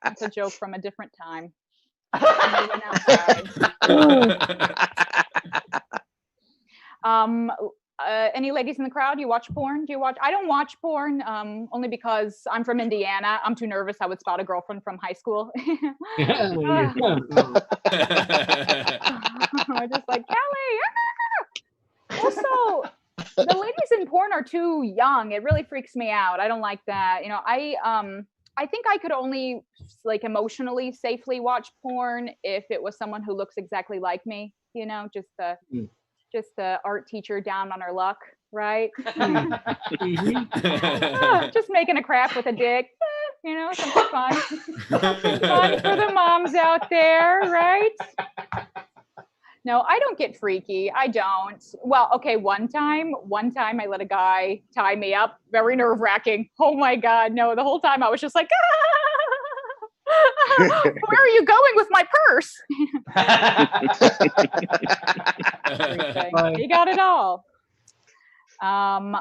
That's a joke from a different time. Any ladies in the crowd? You watch porn? I don't watch porn, only because I'm from Indiana. I'm too nervous I would spot a girlfriend from high school. I'm just like, Kelly. Also, the ladies in porn are too young. It really freaks me out. I don't like that. I think I could only emotionally safely watch porn if it was someone who looks exactly like me. Just the art teacher down on her luck, right? Just making a crap with a dick. Something fun. Something fun for the moms out there, right? No, I don't get freaky. I don't. Well, okay, one time I let a guy tie me up. Very nerve-wracking. Oh my God, no. The whole time I was just like, Where are you going with my purse? You got it all. I'm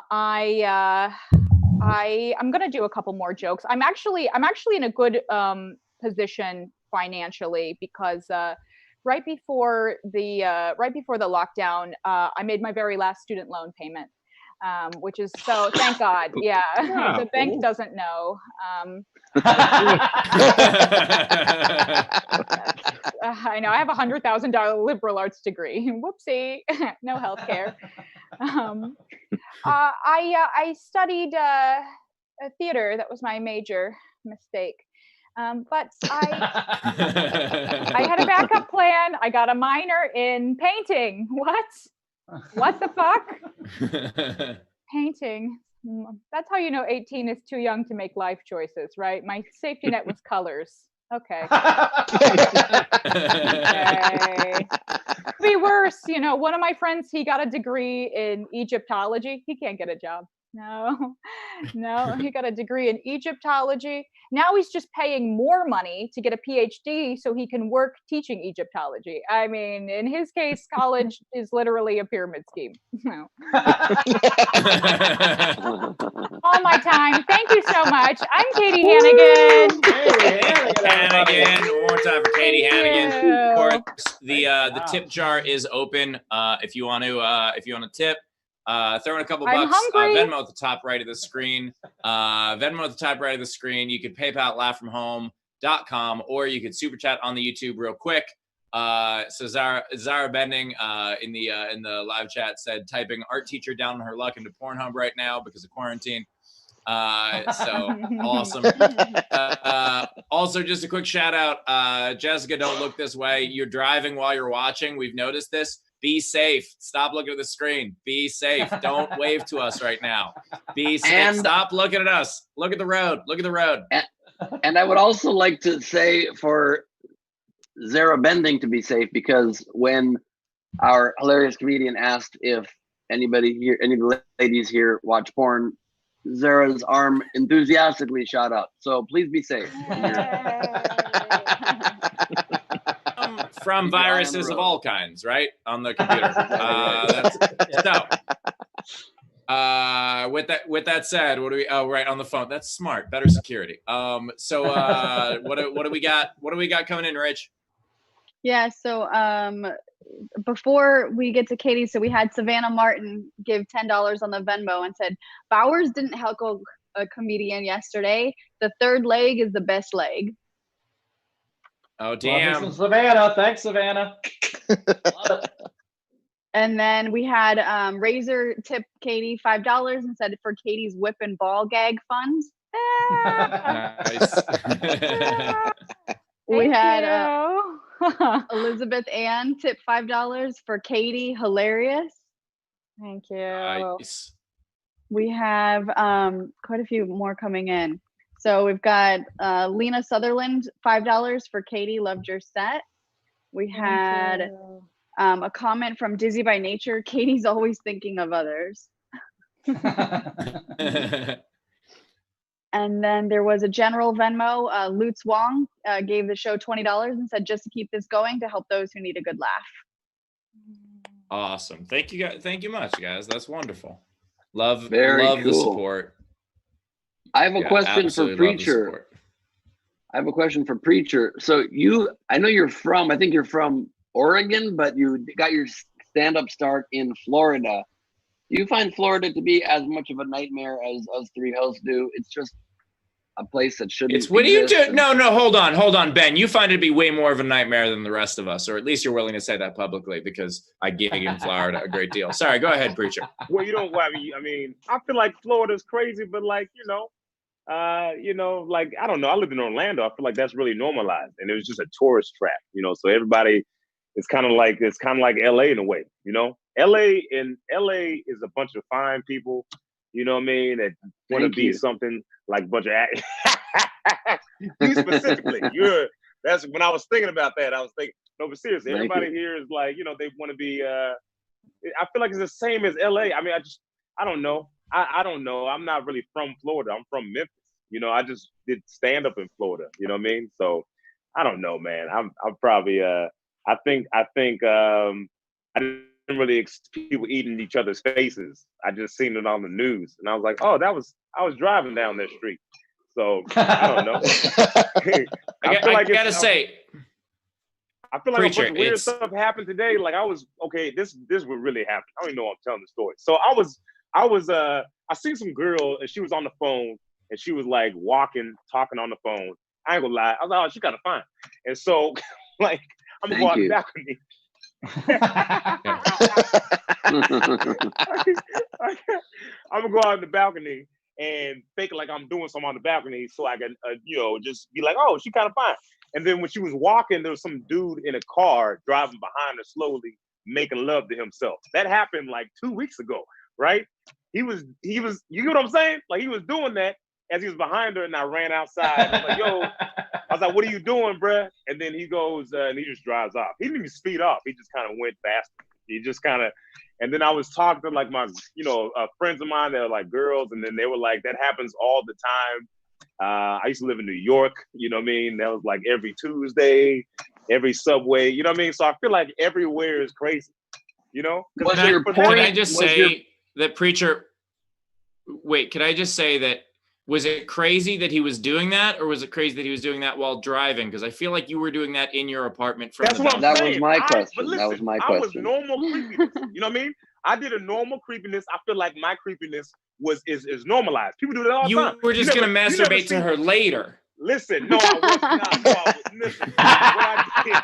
gonna do a couple more jokes. I'm actually in a good position financially because right before the lockdown, I made my very last student loan payment, which is so thank God. Yeah, the bank doesn't know. I know I have $100,000 liberal arts degree. Whoopsie, no healthcare. I studied theater. That was my major mistake. But I had a backup plan. I got a minor in painting. What the fuck? Painting. That's how you know 18 is too young to make life choices, right? My safety net was colors. Okay. Okay. Be worse, one of my friends, he got a degree in Egyptology. He can't get a job. No, he got a degree in Egyptology. Now he's just paying more money to get a PhD so he can work teaching Egyptology. I mean, in his case, college is literally a pyramid scheme. No. All my time. Thank you so much. I'm Katie Hannigan. Hannigan. One more time for Katie Hannigan. Of course, the tip jar is open. If you want to tip. Throw in a couple bucks. Venmo at the top right of the screen. Venmo at the top right of the screen. You could PayPal at laughfromhome.com, or you could super chat on the YouTube real quick. So Zara Bending in the live chat said typing art teacher down on her luck into Pornhub right now because of quarantine. So awesome. Also, just a quick shout out, Jessica, don't look this way. You're driving while you're watching. We've noticed this. Be safe. Stop looking at the screen. Be safe. Don't wave to us right now. Be safe. And stop looking at us. Look at the road. Look at the road. And I would also like to say for Zara Bending to be safe, because when our hilarious comedian asked if any of the ladies here watch porn, Zara's arm enthusiastically shot up. So please be safe. From viruses of all kinds, right? On the computer. With that said, what do we? Oh, right, on the phone. That's smart. Better security. What do we got? What do we got coming in, Rich? Yeah. So before we get to Katie, so we had Savannah Martin give $10 on the Venmo and said Bowers didn't heckle a comedian yesterday. The third leg is the best leg. Oh, damn. Savannah. Thanks, Savannah. Love it. And then we had Razor tip Katie $5 and said for Katie's whip and ball gag funds. Nice. We had Elizabeth Ann tip $5 for Katie. Hilarious. Thank you. Nice. We have quite a few more coming in. So we've got Lena Sutherland, $5 for Katie, loved your set. We had a comment from Dizzy by Nature, Katie's always thinking of others. And then there was a general Venmo, Lutz Wong gave the show $20 and said just to keep this going to help those who need a good laugh. Awesome. Thank you guys. Thank you much, guys. That's wonderful. Love cool. The support. I have a question for Preacher. So I think you're from Oregon, but you got your stand-up start in Florida. Do you find Florida to be as much of a nightmare as us three hosts do? It's just a place that shouldn't. It's what do you do? No, hold on, Ben. You find it to be way more of a nightmare than the rest of us, or at least you're willing to say that publicly because I gig in Florida a great deal. Sorry, go ahead, Preacher. Well, I mean, I feel like Florida's crazy, but like, like, I don't know. I lived in Orlando. I feel like that's really normalized, and it was just a tourist trap, so everybody, it's kind of like LA in a way, LA is a bunch of fine people, you know what I mean, that want to be something like a bunch of you specifically. That's when I was thinking about that. I was thinking, no, but seriously, everybody here is like, they want to be. I feel like it's the same as LA. I mean, I don't know. I don't know. I'm not really from Florida. I'm from Memphis. You know, I just did stand up in Florida. You know what I mean? So I don't know, man. I'm probably I think I didn't really people eating each other's faces. I just seen it on the news, and I was like, oh, I was driving down that street. So I don't know. I gotta say, I feel like Preacher, a bunch of weird stuff happened today. Like I was this would really happen. I don't even know I'm telling the story. So I seen some girl and she was on the phone and she was like talking on the phone. I ain't gonna lie. I was like, oh, she kind of fine. And so like I'm gonna go out the balcony. I'm gonna go out on the balcony and fake like I'm doing something on the balcony so I can, just be like, oh, she kind of fine. And then when she was walking, there was some dude in a car driving behind her slowly, making love to himself. That happened like 2 weeks ago, right? He was, you know what I'm saying? Like he was doing that as he was behind her, and I ran outside. I was like, yo, I was like, what are you doing, bruh? And then he goes, and he just drives off. He didn't even speed up. He just kind of went faster. He just kind of, and then I was talking to like my, friends of mine that are like girls, and then they were like, that happens all the time. I used to live in New York, you know what I mean? That was like every Tuesday, every subway, you know what I mean? So I feel like everywhere is crazy, you know? Can I just say that Preacher, wait, could I just say that, was it crazy that he was doing that, or was it crazy that he was doing that while driving? Because I feel like you were doing that in your apartment from the That was my question. Listen, that was my question. I was normal creepiness. You know what I mean? I did a normal creepiness. I feel like my creepiness is normalized. People do that all the time. You were just going to masturbate to her later. Listen, no, I was not. Listen, what I did,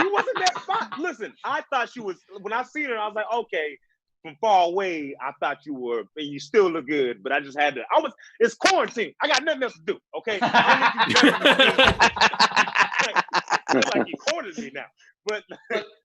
she wasn't that fine. Listen, I thought she was, when I seen her, I was like, okay, from far away, I thought you were, and you still look good, but I just had to, it's quarantine. I got nothing else to do, okay? I don't need you like you cornered me now. But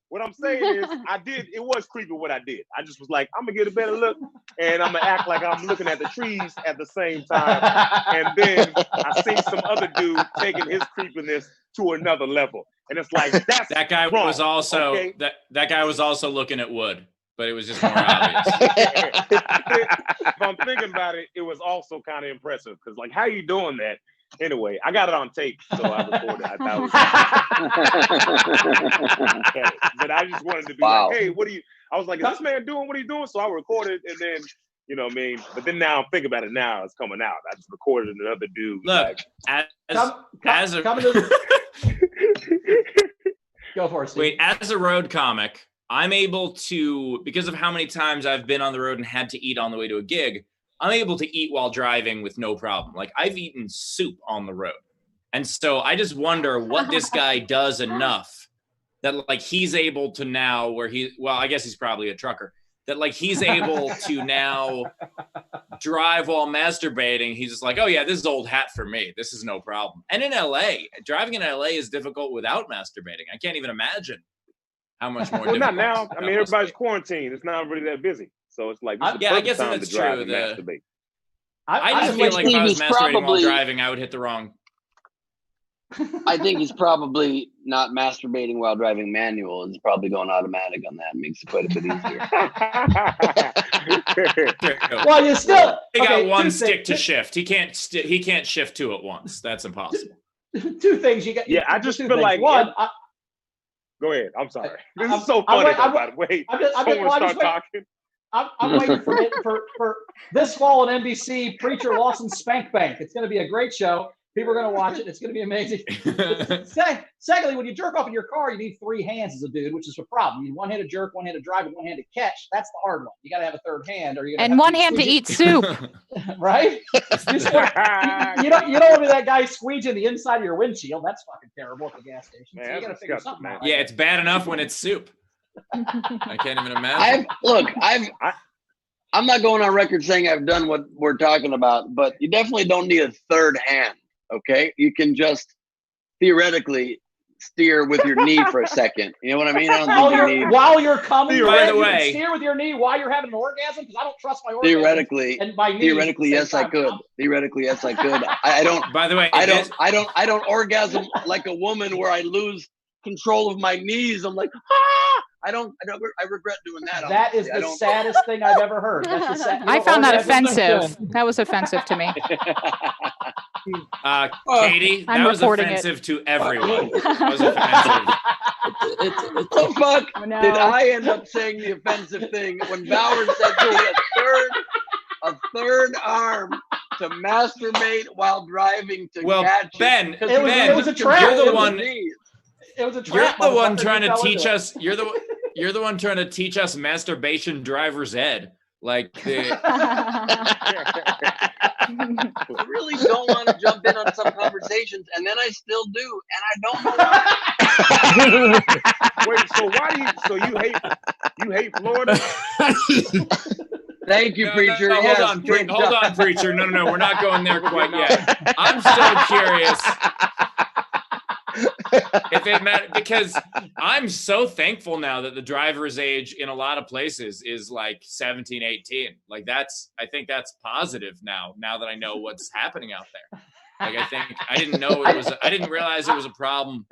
what I'm saying is, it was creepy what I did. I just was like, I'm gonna get a better look, and I'm gonna act like I'm looking at the trees at the same time. And then I see some other dude taking his creepiness to another level. And it's like, that guy wrong, was also, okay? that guy was also looking at wood. But it was just more obvious. If I'm thinking about it, it was also kind of impressive because, like, how you doing that? Anyway, I got it on tape, so I recorded. I thought it was but I just wanted to be like, hey, what are you? I was like, is this man doing what he's doing? So I recorded, and then, you know what I mean? But then now I'm thinking about it now, it's coming out. I just recorded another dude. Look, Go for it, Steve. Wait, as a road comic, I'm able to, because of how many times I've been on the road and had to eat on the way to a gig, I'm able to eat while driving with no problem. Like I've eaten soup on the road. And so I just wonder what this guy does enough that like he's able to now I guess he's probably a trucker, that like he's able to now drive while masturbating. He's just like, oh yeah, this is old hat for me. This is no problem. And in LA, driving in LA is difficult without masturbating. I can't even imagine how much more difficult. Not now. I mean, everybody's quarantined. It's not really that busy. So it's like, I guess that's true. Masturbate. I just feel like if I was masturbating while driving, I would hit the wrong. I think he's probably not masturbating while driving manual. He's probably going automatic on that. It makes it quite a bit easier. Well, you still got one stick to shift. He can't shift two at once. That's impossible. Two things you got. Yeah, I just feel like one. Go ahead. I'm sorry. This is so funny. By the way, someone start talking. I'm waiting for this fall on NBC, Preacher Lawson Spank Bank. It's going to be a great show. People are going to watch it. It's going to be amazing. Secondly, when you jerk off in your car, you need three hands as a dude, which is a problem. You need one hand to jerk, one hand to drive, and one hand to catch. That's the hard one. You got to have a third hand, or and one hand to eat soup. Right? You don't want to be that guy squeeging the inside of your windshield. That's fucking terrible at the gas station. Man, so you got to figure something out. Yeah, it's bad enough when it's soup. I can't even imagine. I'm not going on record saying I've done what we're talking about, but you definitely don't need a third hand. Okay, you can just theoretically steer with your knee for a second. You know what I mean? I don't think you need. While you're coming, by the way, steer with your knee while you're having an orgasm, because I don't trust my orgasm. Theoretically, yes, I could. Theoretically, yes, I could. I don't. By the way, I don't orgasm like a woman where I lose control of my knees. I'm like, I regret doing that. That is the saddest thing I've ever heard. That's the I found that offensive. That was offensive to me. Katie, that was offensive to everyone. That was offensive. The fuck no. did I end up saying the offensive thing when Bauer said he had a third arm to masturbate while driving to catch Ben, it was a trap. You're the one. It was a trap. You're the one trying to teach us. You're the one trying to teach us masturbation driver's ed. Like the. I really don't want to jump in on some conversations, and then I still do, and I don't know why. Wait, so why do you hate Florida? Thank you, preacher. No, yes, hold on, preacher. No, we're not going there quite yet. I'm still curious if it mattered, because I'm so thankful now that the driver's age in a lot of places is like 17, 18. Like I think that's positive now that I know what's happening out there. Like I didn't realize it was a problem.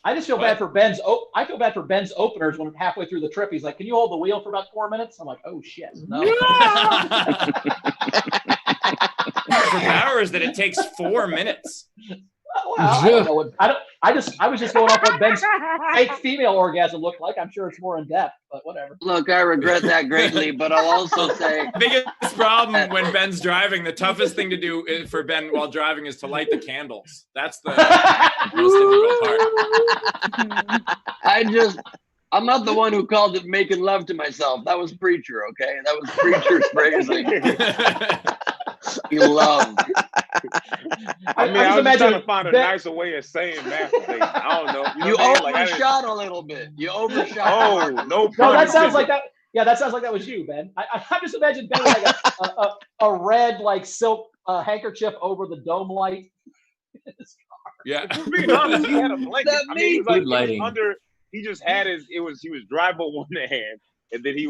I just feel bad for Ben's. I feel bad for Ben's openers when halfway through the trip he's like, "Can you hold the wheel for about 4 minutes?" I'm like, "Oh shit, no." For Bowers, that it takes 4 minutes. Well, I don't know what. I was just going off what Ben's fake female orgasm looked like. I'm sure it's more in depth, but whatever. Look, I regret that greatly, but I'll also say biggest problem when Ben's driving, the toughest thing to do for Ben while driving is to light the candles. That's the most difficult part. I'm not the one who called it making love to myself. That was preacher, okay? That was preacher's phrasing. Love. I was just trying to find a nicer way of saying masturbate. I don't know. You overshot a little bit. You overshot. Oh, no. No, that sounds like that. Yeah, that sounds like that was you, Ben. I just imagine Ben with like a red like silk handkerchief over the dome light. Yeah. To be honest, he had a blanket. I mean, he was like lighting. He just had he was driving with one hand, and then he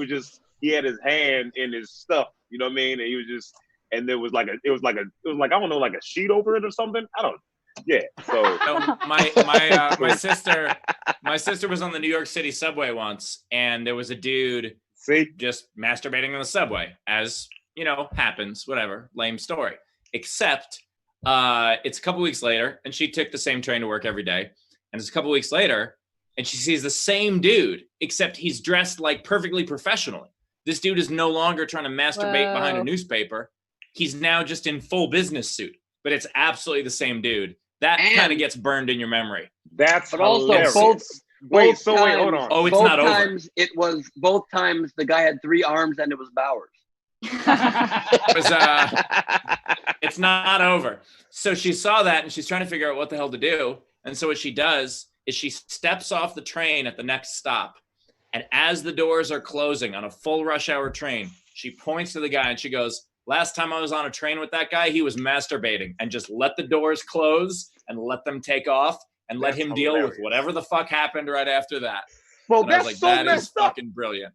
had his hand in his stuff. You know what I mean? And he was just. And there was like I don't know, like a sheet over it or something. I don't. Yeah. So my sister was on the New York City subway once, and there was a dude just masturbating on the subway, as you know, happens. Whatever, lame story. Except it's a couple weeks later, and she took the same train to work every day, and it's a couple weeks later, and she sees the same dude, except he's dressed like perfectly professionally. This dude is no longer trying to masturbate behind a newspaper. He's now just in full business suit, but it's absolutely the same dude. That kind of gets burned in your memory. That's but also hilarious. both times, hold on. Oh, it's both not times over. It was both times the guy had 3 arms and it was Bowers. It's not over. So she saw that and she's trying to figure out what the hell to do. And so what she does is she steps off the train at the next stop. And as the doors are closing on a full rush hour train, she points to the guy and she goes, "Last time I was on a train with that guy, he was masturbating," and just let the doors close and let them take off and let him deal with whatever the fuck happened right after that. Well, and I was like, that is fucking brilliant.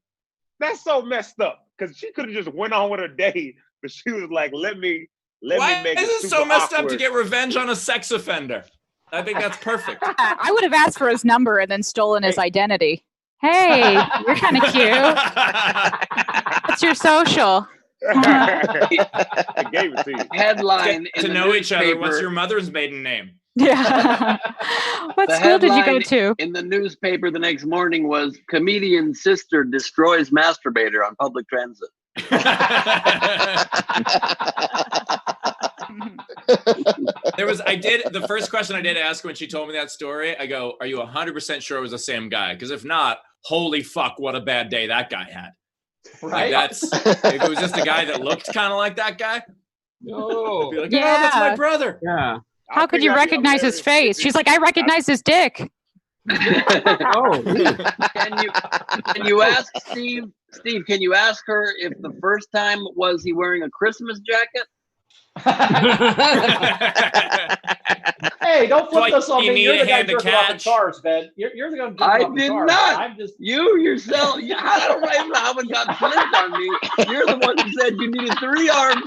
That's so messed up because she could have just went on with her day, but she was like, let me make it. Why is it so messed up to get revenge on a sex offender? I think that's perfect. I would have asked for his number and then stolen his identity. Hey, you're kind of cute. What's your social? I gave it to you. Headline to know each other. What's your mother's maiden name? Yeah. What school did you go to? In the newspaper the next morning was "Comedian Sister Destroys Masturbator on Public Transit." The first question I did ask when she told me that story, I go, "Are you 100% sure it was the same guy? Because if not, holy fuck, what a bad day that guy had." Right. Like if it was just a guy that looked kind of like that guy, No. I'd be like, "Yeah, that's my brother." Yeah. How could you recognize his face? She's like, I recognize his dick. Oh. Can you ask Steve? Steve, can you ask her if the first time was he wearing a Christmas jacket? Hey, don't flip this on me. You're the guy hand to jerking off in catch. cars, Ben. You're the guy jerking I off in did cars. not. I'm just. You yourself. I don't know how it got flipped on me. You're the one who said you needed 3 armed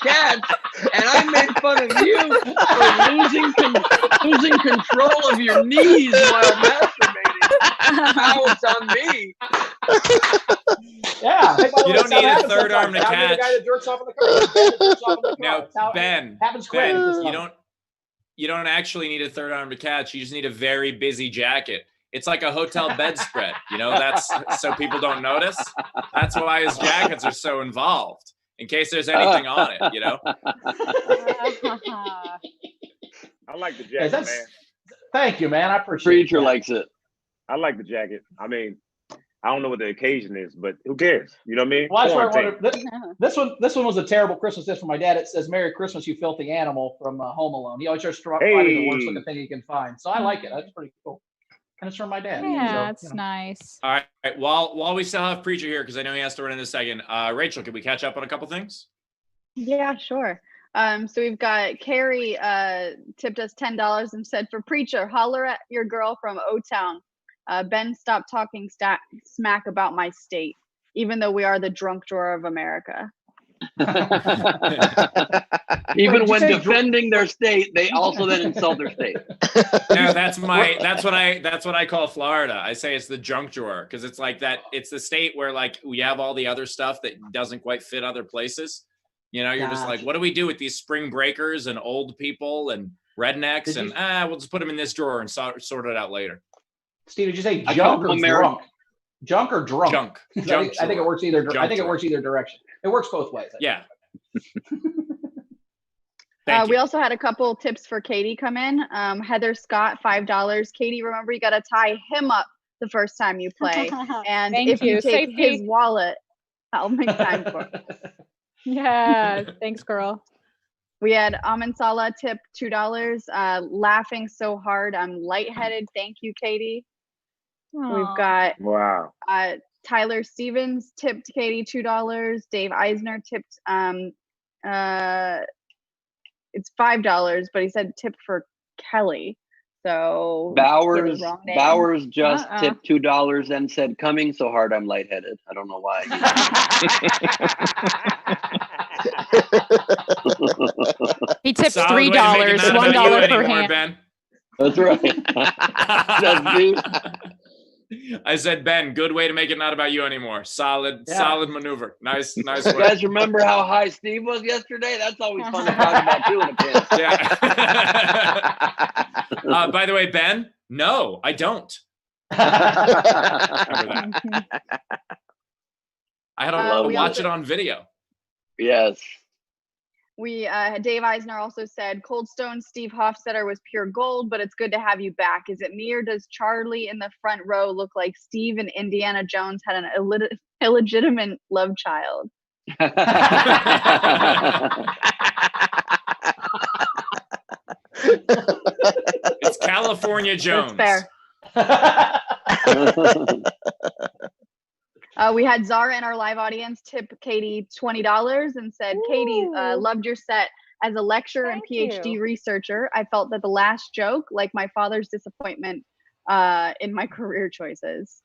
cats, and I made fun of you for losing control of your knees while masturbating. Now it's on me. Yeah. Hey, by the You way, don't that's need how it a happens third arm sometimes. to Now you're the catch. guy that jerks off in the car. Ben that jerks off in the car. Now, That's how Ben, it happens quick. you don't actually need a third arm to catch. You just need a very busy jacket. It's like a hotel bedspread. You know, that's so people don't notice. That's why his jackets are so involved, in case there's anything on it, you know? I like the jacket, man. Thank you, man. I appreciate Preacher that. likes it. I like the jacket. I mean, I don't know what the occasion is, but who cares? You know what I mean? Well, that's where I Quarantine. wanted, this one was a terrible Christmas gift from my dad. It says "Merry Christmas, you filthy animal" from Home Alone. He always tries to find the worst looking thing he can find. So I like it. That's pretty cool. And it's from my dad. Yeah, so, it's nice. All right. While we still have Preacher here, because I know he has to run in a second, Rachel, can we catch up on a couple things? Yeah, sure. So we've got Carrie tipped us $10 and said, "For Preacher, holler at your girl from O-Town. Ben, stop talking smack about my state, even though we are the drunk drawer of America." Even when defending their state, they also then insult their state. No, that's what I call Florida. I say it's the junk drawer, because it's like that. It's the state where like we have all the other stuff that doesn't quite fit other places. You know, you're just like, what do we do with these spring breakers and old people and rednecks? We'll just put them in this drawer and sort it out later. Steve, did you say junk or drunk? Junk or drunk? Junk. I think it works either. I think it works either direction. It works both ways. Yeah. We also had a couple tips for Katie come in. Heather Scott, $5. Katie, remember you got to tie him up the first time you play, and if you take his wallet, I'll make time for it. Yeah, thanks, girl. We had Amin Salah tip $2. Laughing so hard I'm lightheaded. Thank you, Katie. Aww. We've got Tyler Stevens tipped Katie $2. Dave Eisner tipped it's $5, but he said tip for Kelly. So Bowers just tipped $2 and said, "Coming so hard I'm lightheaded." I don't know why. He tipped $3, $1 per hand. Ben. That's right. I said, Ben, good way to make it not about you anymore. Solid maneuver. Nice work. You guys remember how high Steve was yesterday? That's always fun to talk about too in a pants. Yeah. By the way, Ben, no, I don't. Remember that. I had to watch it on video. Yes. Dave Eisner also said, Cold Stone Steve Hofstetter was pure gold, but it's good to have you back. Is it me or does Charlie in the front row look like Steve and Indiana Jones had an illegitimate love child? It's California Jones. That's fair. We had Zara in our live audience tip Katie $20 and said, Katie, loved your set. As a lecturer and PhD researcher, I felt that the last joke, like my father's disappointment in my career choices.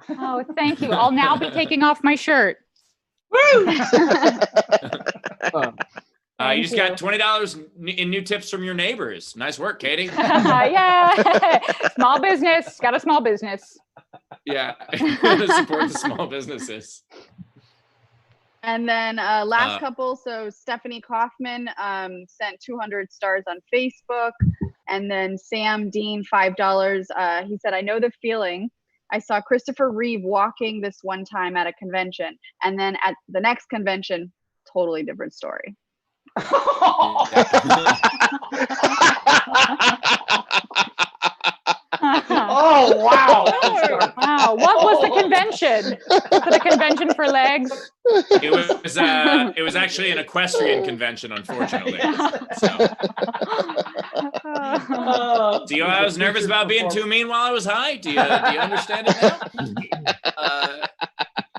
Oh, thank you. I'll now be taking off my shirt. Woo! You just got $20 in new tips from your neighbors. Nice work, Katie. Yeah. Small business. Got a small business. Yeah. Support the small businesses. And then last couple. So Stephanie Kaufman sent 200 stars on Facebook. And then Sam Dean, $5. He said, I know the feeling. I saw Christopher Reeve walking this one time at a convention. And then at the next convention, totally different story. Oh, wow. Wow. What was the convention? Was it a convention for legs? It was actually an equestrian convention, unfortunately. So. Do you know I was nervous about being too mean while I was high? Do you understand it now?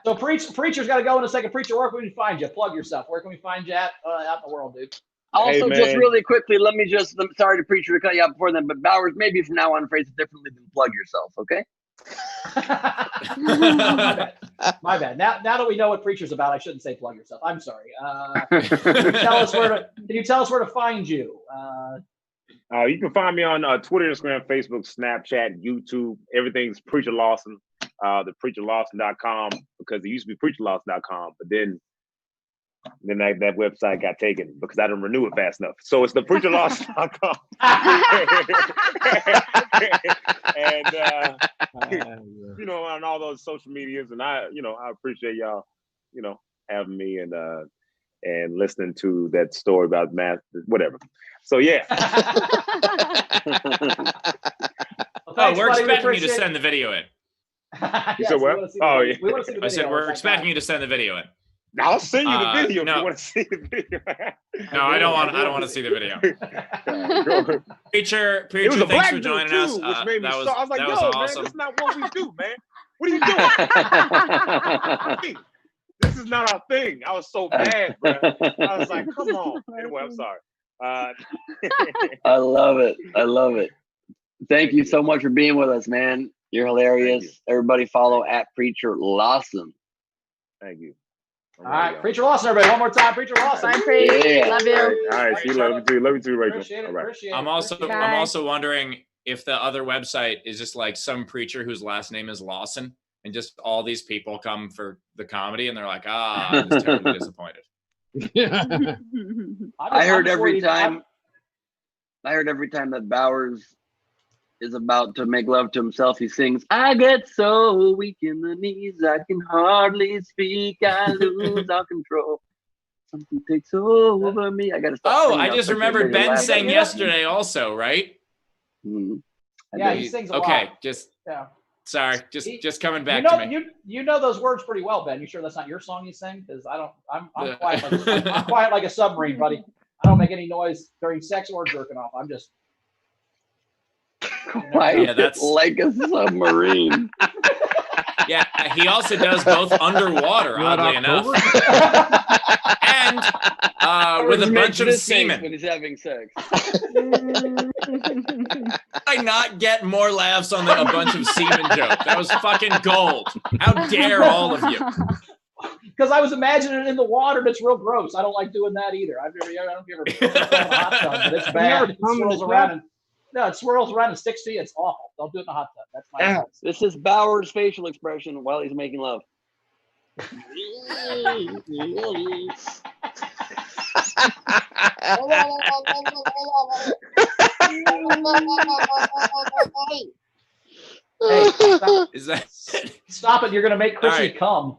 So Preacher's got to go in a second. Preacher, where can we find you? Plug yourself. Where can we find you out in the world, dude? Also, just really quickly, I'm sorry to Preacher to cut you out before then, but Bowers, maybe from now on phrase it differently than plug yourself, okay? My bad. Now that we know what Preacher's about, I shouldn't say plug yourself. I'm sorry. Can you tell us where to find you? You can find me on Twitter, Instagram, Facebook, Snapchat, YouTube. Everything's Preacher Lawson, the preacherlawson.com, because it used to be preacherlawson.com, but then that website got taken because I didn't renew it fast enough. So it's the preacherlawson.com. And you know, on all those social medias, and I appreciate y'all, having me and listening to that story about math, whatever. So yeah. Thanks, we're buddy. We expecting you to appreciate- send the video in. You said what? Oh, yeah. We want to see the video. I said we're Like expecting that. you to send the video in. I'll send you the video if no. you want to see the video. No, I don't want to see the video. Preacher, It was a thanks black for dude joining too, us. which made me that was, I was like, that yo, was man, awesome. that's not what we do, man. What are you doing? This is not our thing. I was so mad, bro. I was like, come on. Anyway, I'm sorry. I love it. I love it. Thank you so much for being with us, man. You're hilarious. You. Everybody follow at Preacher Lawson. Thank you. All right, Preacher Lawson, everybody. One more time, Preacher Lawson. Bye, Preach. Yeah. Love you. All right. See you later. Love you too, Rachel. Appreciate it. All right. Appreciate it. I'm also appreciate it. Bye. I'm also wondering if the other website is just like some preacher whose last name is Lawson, and just all these people come for the comedy, and they're like, I'm just terribly disappointed. I heard every time that Bowers is about to make love to himself, he sings, I get so weak in the knees, I can hardly speak, I lose all control. Something takes over me. I gotta stop. Oh, I just remembered Ben sang yesterday also, right? Mm-hmm. Yeah, he sings a lot. Okay, just Yeah. sorry, just coming back you know, to me. You know those words pretty well, Ben. You sure that's not your song you sing? Because I'm quiet like a submarine, buddy. I don't make any noise during sex or jerking off. I'm just quiet like a submarine. Yeah, he also does both underwater, oddly enough, and with a bunch of semen. When he's having sex. I not get more laughs on a bunch of semen joke. That was fucking gold. How dare all of you? Because I was imagining it in the water, and it's real gross. I don't like doing that either. I don't ever put it in the hot tub, but it's bad. It swirls around it swirls around and sticks to you. It's awful. Don't do it in the hot tub. That's my advice. This is Bauer's facial expression while he's making love. Hey, stop, Is that stop it. You're going to make Chrissy right. come.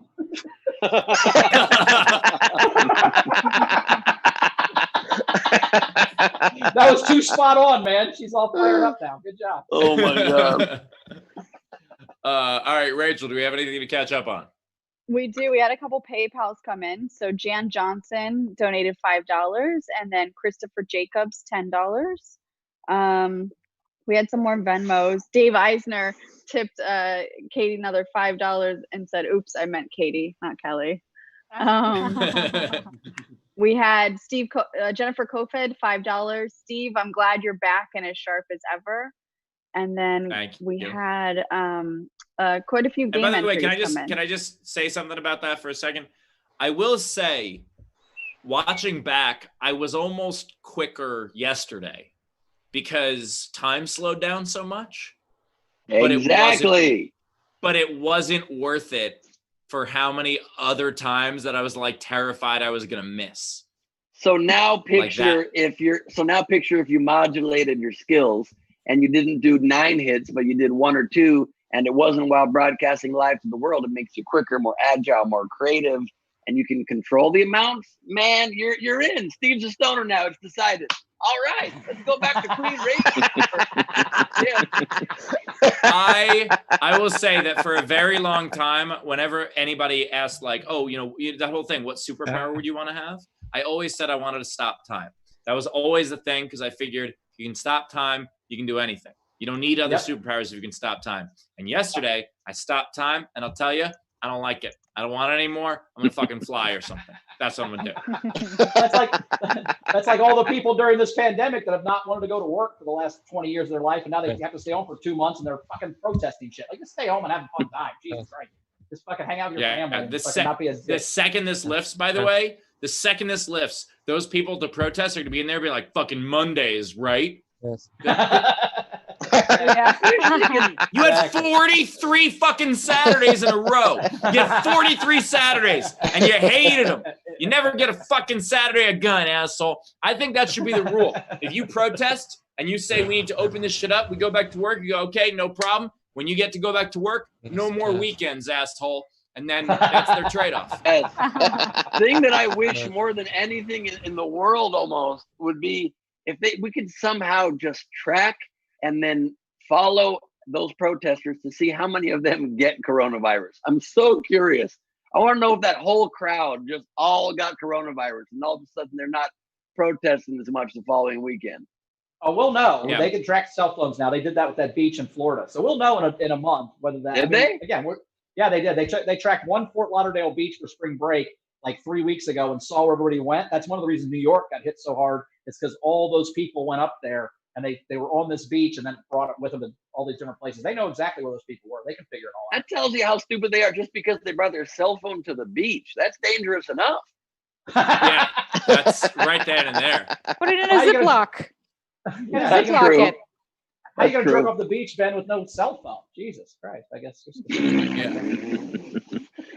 That was too spot on, man. She's all fired up now. Good job. Oh my god. All right, Rachel, do we have anything to catch up on? We do. We had a couple PayPals come in. So Jan Johnson donated $5, and then Christopher Jacobs $10. We had some more Venmos. Dave Eisner tipped Katie another $5 and said, "Oops, I meant Katie, not Kelly." We had Jennifer Kofed $5. Steve, I'm glad you're back and as sharp as ever. And then we had quite a few game entries. By the way, can I just say something about that for a second? I will say, watching back, I was almost quicker yesterday because time slowed down so much. Exactly. But it wasn't worth it for how many other times that I was like terrified I was gonna miss. So now picture if you modulated your skills and you didn't do 9 hits, but you did 1 or 2, and it wasn't while broadcasting live to the world. It makes you quicker, more agile, more creative, and you can control the amounts. Man, you're in. Steve's a stoner now. It's decided. All right, let's go back to Queen Rachel. I will say that for a very long time, whenever anybody asked, like, oh, that whole thing, what superpower would you want to have? I always said I wanted to stop time. That was always the thing, because I figured you can stop time, you can do anything. You don't need other superpowers if you can stop time. And yesterday, I stopped time, and I'll tell you, I don't like it. I don't want it anymore. I'm gonna fucking fly or something. That's what I'm gonna do. That's like all the people during this pandemic that have not wanted to go to work for the last 20 years of their life, and now they have to stay home for 2 months, and they're fucking protesting shit. Like, just stay home and have a fun time. Jesus Christ. Just fucking hang out with your family. The second this lifts, by the way, those people to protest are gonna be in there, be like, fucking Mondays, right? Yes. Yeah. You had 43 fucking Saturdays in a row. You had 43 Saturdays, and you hated them. You never get a fucking Saturday again, asshole. I think that should be the rule. If you protest and you say we need to open this shit up, we go back to work, you go, okay, no problem. When you get to go back to work, no more weekends, asshole. And then that's their trade-off. Thing that I wish more than anything in the world almost would be if we could somehow just track and then follow those protesters to see how many of them get coronavirus. I'm so curious. I want to know if that whole crowd just all got coronavirus and all of a sudden they're not protesting as much the following weekend. Oh, we'll know. Yeah. They can track cell phones now. They did that with that beach in Florida. So we'll know in a month whether that. Did they? Again, yeah, they did. They tracked one Fort Lauderdale beach for spring break like 3 weeks ago and saw where everybody went. That's one of the reasons New York got hit so hard. It's because all those people went up there and they were on this beach and then brought it with them to all these different places. They know exactly where those people were. They can figure it all out. That tells you how stupid they are just because they brought their cell phone to the beach. That's dangerous enough. Yeah, that's right then and there. Put it in a Ziploc. Yeah, That's Ziploc true. it. how are you going to true. jerk off the beach, Ben, with no cell phone? Jesus Christ, I guess.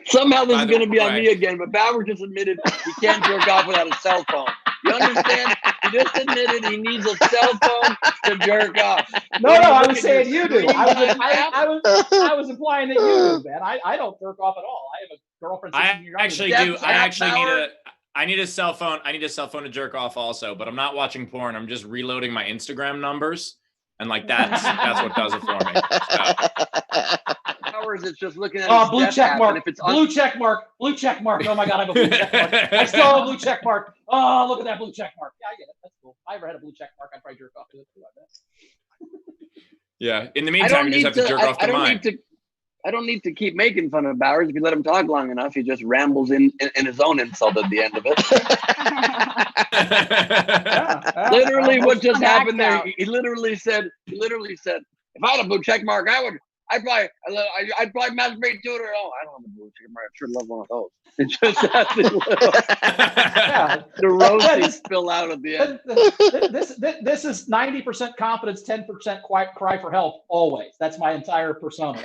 Somehow this By is the going to be on way. me again, but Bauer just admitted he can't jerk off without a cell phone. You understand? He just admitted he needs a cell phone to jerk off. No, When you I look was at saying your you do. screen time I was implying that you do, man. I don't jerk off at all. I have a girlfriend. I actually That's do. I actually Bauer. I need a cell phone. I need a cell phone to jerk off also, but I'm not watching porn. I'm just reloading my Instagram numbers, and like that's what does it for me. So. Hours, it's just looking at Oh, his blue death check app, mark. and if it's Blue check mark. Blue check mark. Oh my God, I have a blue check mark. I still have a blue check mark. Oh, look at that blue check mark. Yeah, I get it. That's cool. If I ever had a blue check mark, I'd probably jerk off to it too, I bet. Yeah. In the I meantime, don't you just need have to jerk off I to don't mine. need to. I don't need to keep making fun of Bowers. If you let him talk long enough, he just rambles in his own insult at the end of it. Literally, what just happened there? He literally said, if I had a blue check mark, I'd probably masturbate to it. Or I don't have a blue check mark. I sure love one of those. It just the roasting spill out at the end. This is 90% confidence, 10% cry for help. Always. That's my entire persona.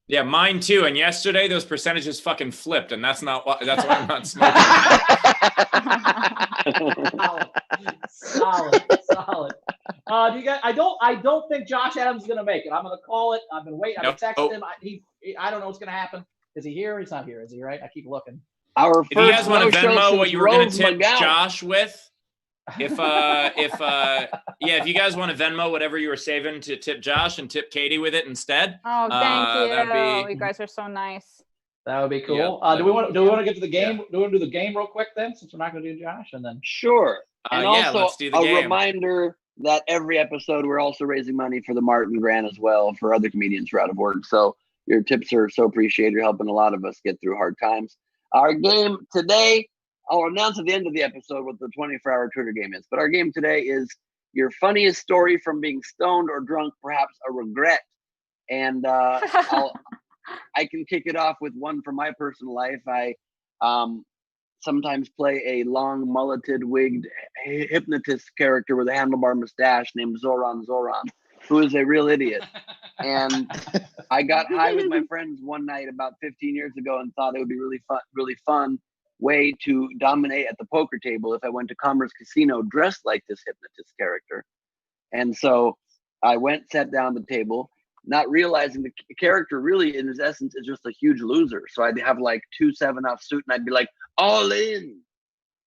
Yeah, mine too. And yesterday, those percentages fucking flipped, and that's why I'm not smoking. Solid. Do you guys? I don't think Josh Adams is gonna make it. I'm gonna call it. I've been waiting. I've been texting him. I don't know what's gonna happen. Is he here? He's not here. Is he? Right? I keep looking. Our If you guys first want to no-show Venmo what since you were gonna Rose tip McGowan. Josh with, if you guys want to Venmo whatever you were saving to tip Josh and tip Katie with it instead. Oh, thank you. that'd be- You guys are so nice. That would be cool. Yeah, Do we want to get to the game? Do we want to do the game real quick then, since we're not going to do Josh, and then? Sure. And yeah, also let's do the a game. reminder that every episode we're also raising money for the Martin Grant as well for other comedians who are out of work. So your tips are so appreciated. You're helping a lot of us get through hard times. Our game today, I'll announce at the end of the episode what the 24-hour Twitter game is. But our game today is your funniest story from being stoned or drunk, perhaps a regret. And I can kick it off with one from my personal life. I sometimes play a long mulleted wigged hypnotist character with a handlebar mustache named Zoran, who is a real idiot. And I got high with my friends one night about 15 years ago and thought it would be really fun way to dominate at the poker table if I went to Commerce Casino dressed like this hypnotist character. And so I went, sat down at the table, not realizing the character really in his essence is just a huge loser. So I'd have like 2 7-Up suit and I'd be like, all in.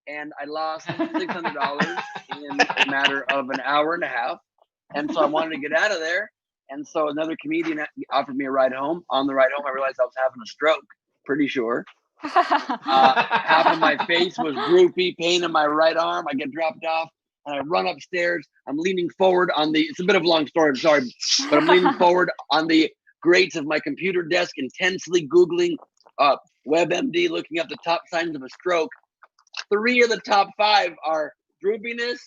And I lost $600 in a matter of an hour and a half. And so I wanted to get out of there. And so another comedian offered me a ride home. On the ride home, I realized I was having a stroke, pretty sure. Half of my face was droopy, pain in my right arm. I get dropped off and I run upstairs. I'm leaning forward it's a bit of a long story, I'm sorry, but I'm leaning forward on the grates of my computer desk, intensely Googling WebMD, looking up the top signs of a stroke. 3 of the top 5 are droopiness,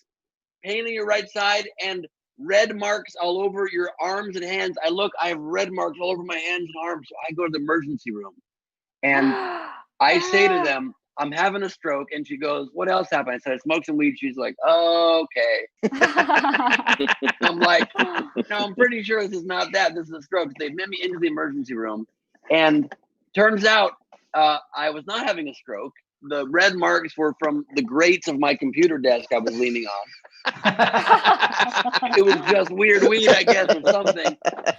pain in your right side, and red marks all over your arms and hands. I have red marks all over my hands and arms. So I go to the emergency room and I say to them, I'm having a stroke. And she goes, what else happened? I said, I smoked some weed. She's like, oh, okay. I'm like, no, I'm pretty sure this is not that. This is a stroke. They admit me into the emergency room. And turns out I was not having a stroke. The red marks were from the grates of my computer desk I was leaning on. It was just weird weed, I guess, or something.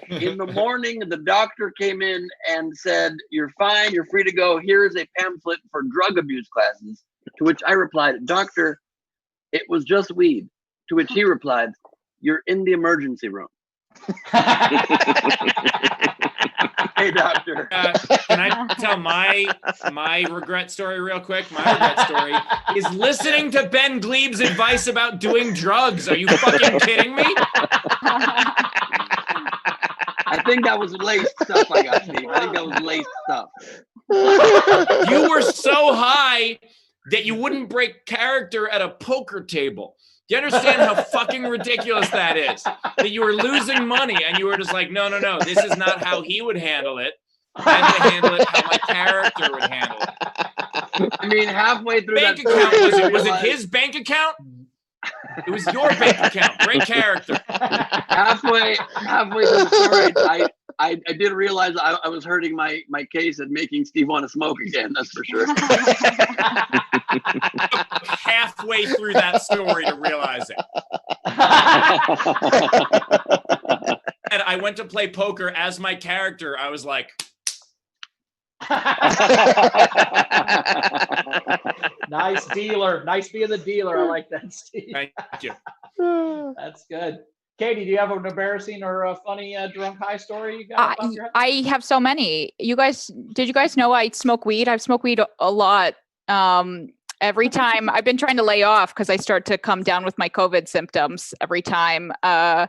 In the morning, the doctor came in and said, you're fine, you're free to go. Here's a pamphlet for drug abuse classes. To which I replied, doctor, it was just weed. To which he replied, you're in the emergency room. Hey, doctor. Can I tell my regret story real quick? My regret story is listening to Ben Gleib's advice about doing drugs. Are you fucking kidding me? I think that was laced stuff I got, Steve. I think that was laced stuff. You were so high that you wouldn't break character at a poker table. Do you understand how fucking ridiculous that is? That you were losing money and you were just like, no, this is not how he would handle it. I had to handle it how my character would handle it. I mean, halfway through Bank that story, account, was it his bank account? It was your bank account. Great character. Halfway through the story, I did realize I was hurting my case and making Steve want to smoke again. That's for sure. Halfway through that story to realize it. And I went to play poker as my character. I was like, Nice dealer. Nice being the dealer. I like that, Steve. thank you. That's good. Katie, do you have an embarrassing or a funny drunk high story you got off your head? I have so many. Did you guys know I smoke weed? I've smoked weed a lot. Every time I've been trying to lay off because I start to come down with my COVID symptoms every time. But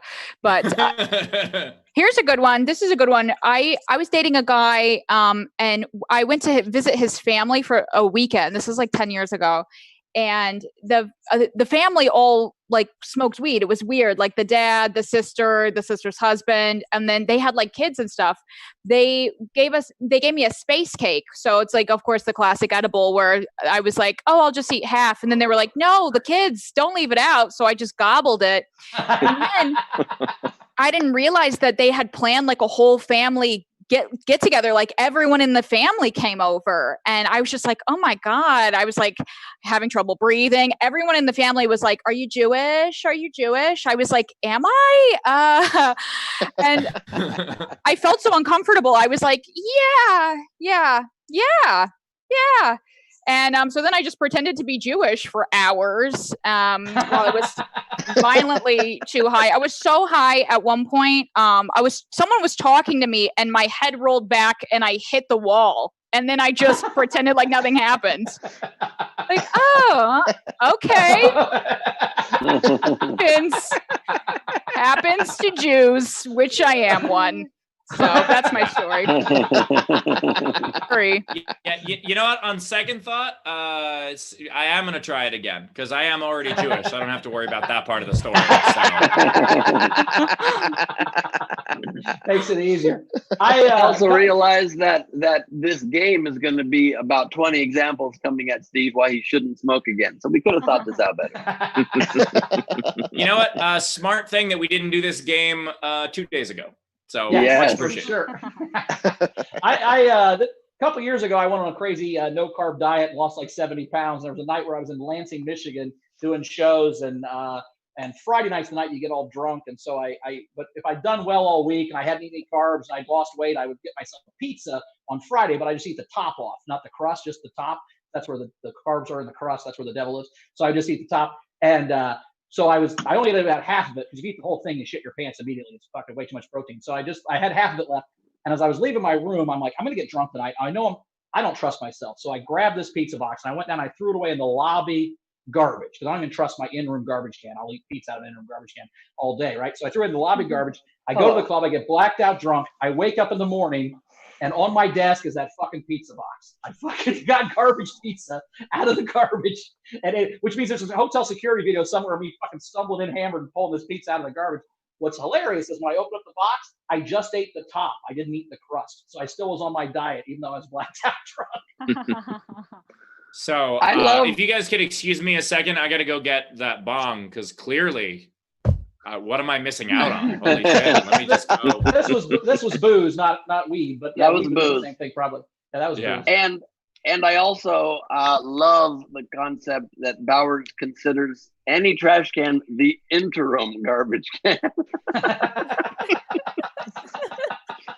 here's a good one. This is a good one. I was dating a guy and I went to visit his family for a weekend. This is like 10 years ago. And the family all like smoked weed. It was weird. Like the dad, the sister's husband, and then they had like kids and stuff. They gave me a space cake. So it's like, of course, the classic edible where I was like, oh, I'll just eat half. And then they were like, no, the kids, don't leave it out. So I just gobbled it. And then I didn't realize that they had planned like a whole family get together, like everyone in the family came over, and I was just like, oh my God, I was like having trouble breathing. Everyone in the family was like, are you Jewish? Are you Jewish? I was like, am I? And I felt so uncomfortable. I was like, yeah. And so then I just pretended to be Jewish for hours while I was violently too high. I was so high at one point. Someone was talking to me and my head rolled back and I hit the wall. And then I just pretended like nothing happened. Like, oh, okay. Happens to Jews, which I am one. So that's my story. Yeah, you know what? On second thought, I am going to try it again because I am already Jewish. So I don't have to worry about that part of the story. So. Makes it easier. I also realized that this game is going to be about 20 examples coming at Steve why he shouldn't smoke again. So we could have thought this out better. You know what? Smart thing that we didn't do this game 2 days ago. So yes, much appreciated. Sure. A couple years ago, I went on a crazy no carb diet and lost like 70 pounds. There was a night where I was in Lansing, Michigan, doing shows, and Friday night's the night you get all drunk. And so but if I'd done well all week and I hadn't eaten any carbs and I'd lost weight, I would get myself a pizza on Friday, but I just eat the top off, not the crust, just the top. That's where the carbs are in the crust. That's where the devil is. So I just eat the top. And so I only ate about half of it because if you eat the whole thing, you shit your pants immediately. It's fucking way too much protein. So I had half of it left. And as I was leaving my room, I'm like, I'm going to get drunk tonight. I don't trust myself. So I grabbed this pizza box and I went down, I threw it away in the lobby garbage because I don't even trust my in-room garbage can. I'll eat pizza out of an in-room garbage can all day, right? So I threw it in the lobby garbage. I go to the club, I get blacked out drunk. I wake up in the morning and on my desk is that fucking pizza box. I fucking got garbage pizza out of the garbage. Which means there's a hotel security video somewhere of me fucking stumbling in hammered and pulling this pizza out of the garbage. What's hilarious is when I opened up the box, I just ate the top. I didn't eat the crust. So I still was on my diet, even though I was blacked out drunk. So I love- if you guys could excuse me a second, I got to go get that bong because clearly, what am I missing out on? Holy shit! Let me just go. This was booze, not weed, but yeah, That was weed would do the booze. same thing probably. Yeah, that was Yeah. booze. And I also love the concept that Bowers considers any trash can the interim garbage can.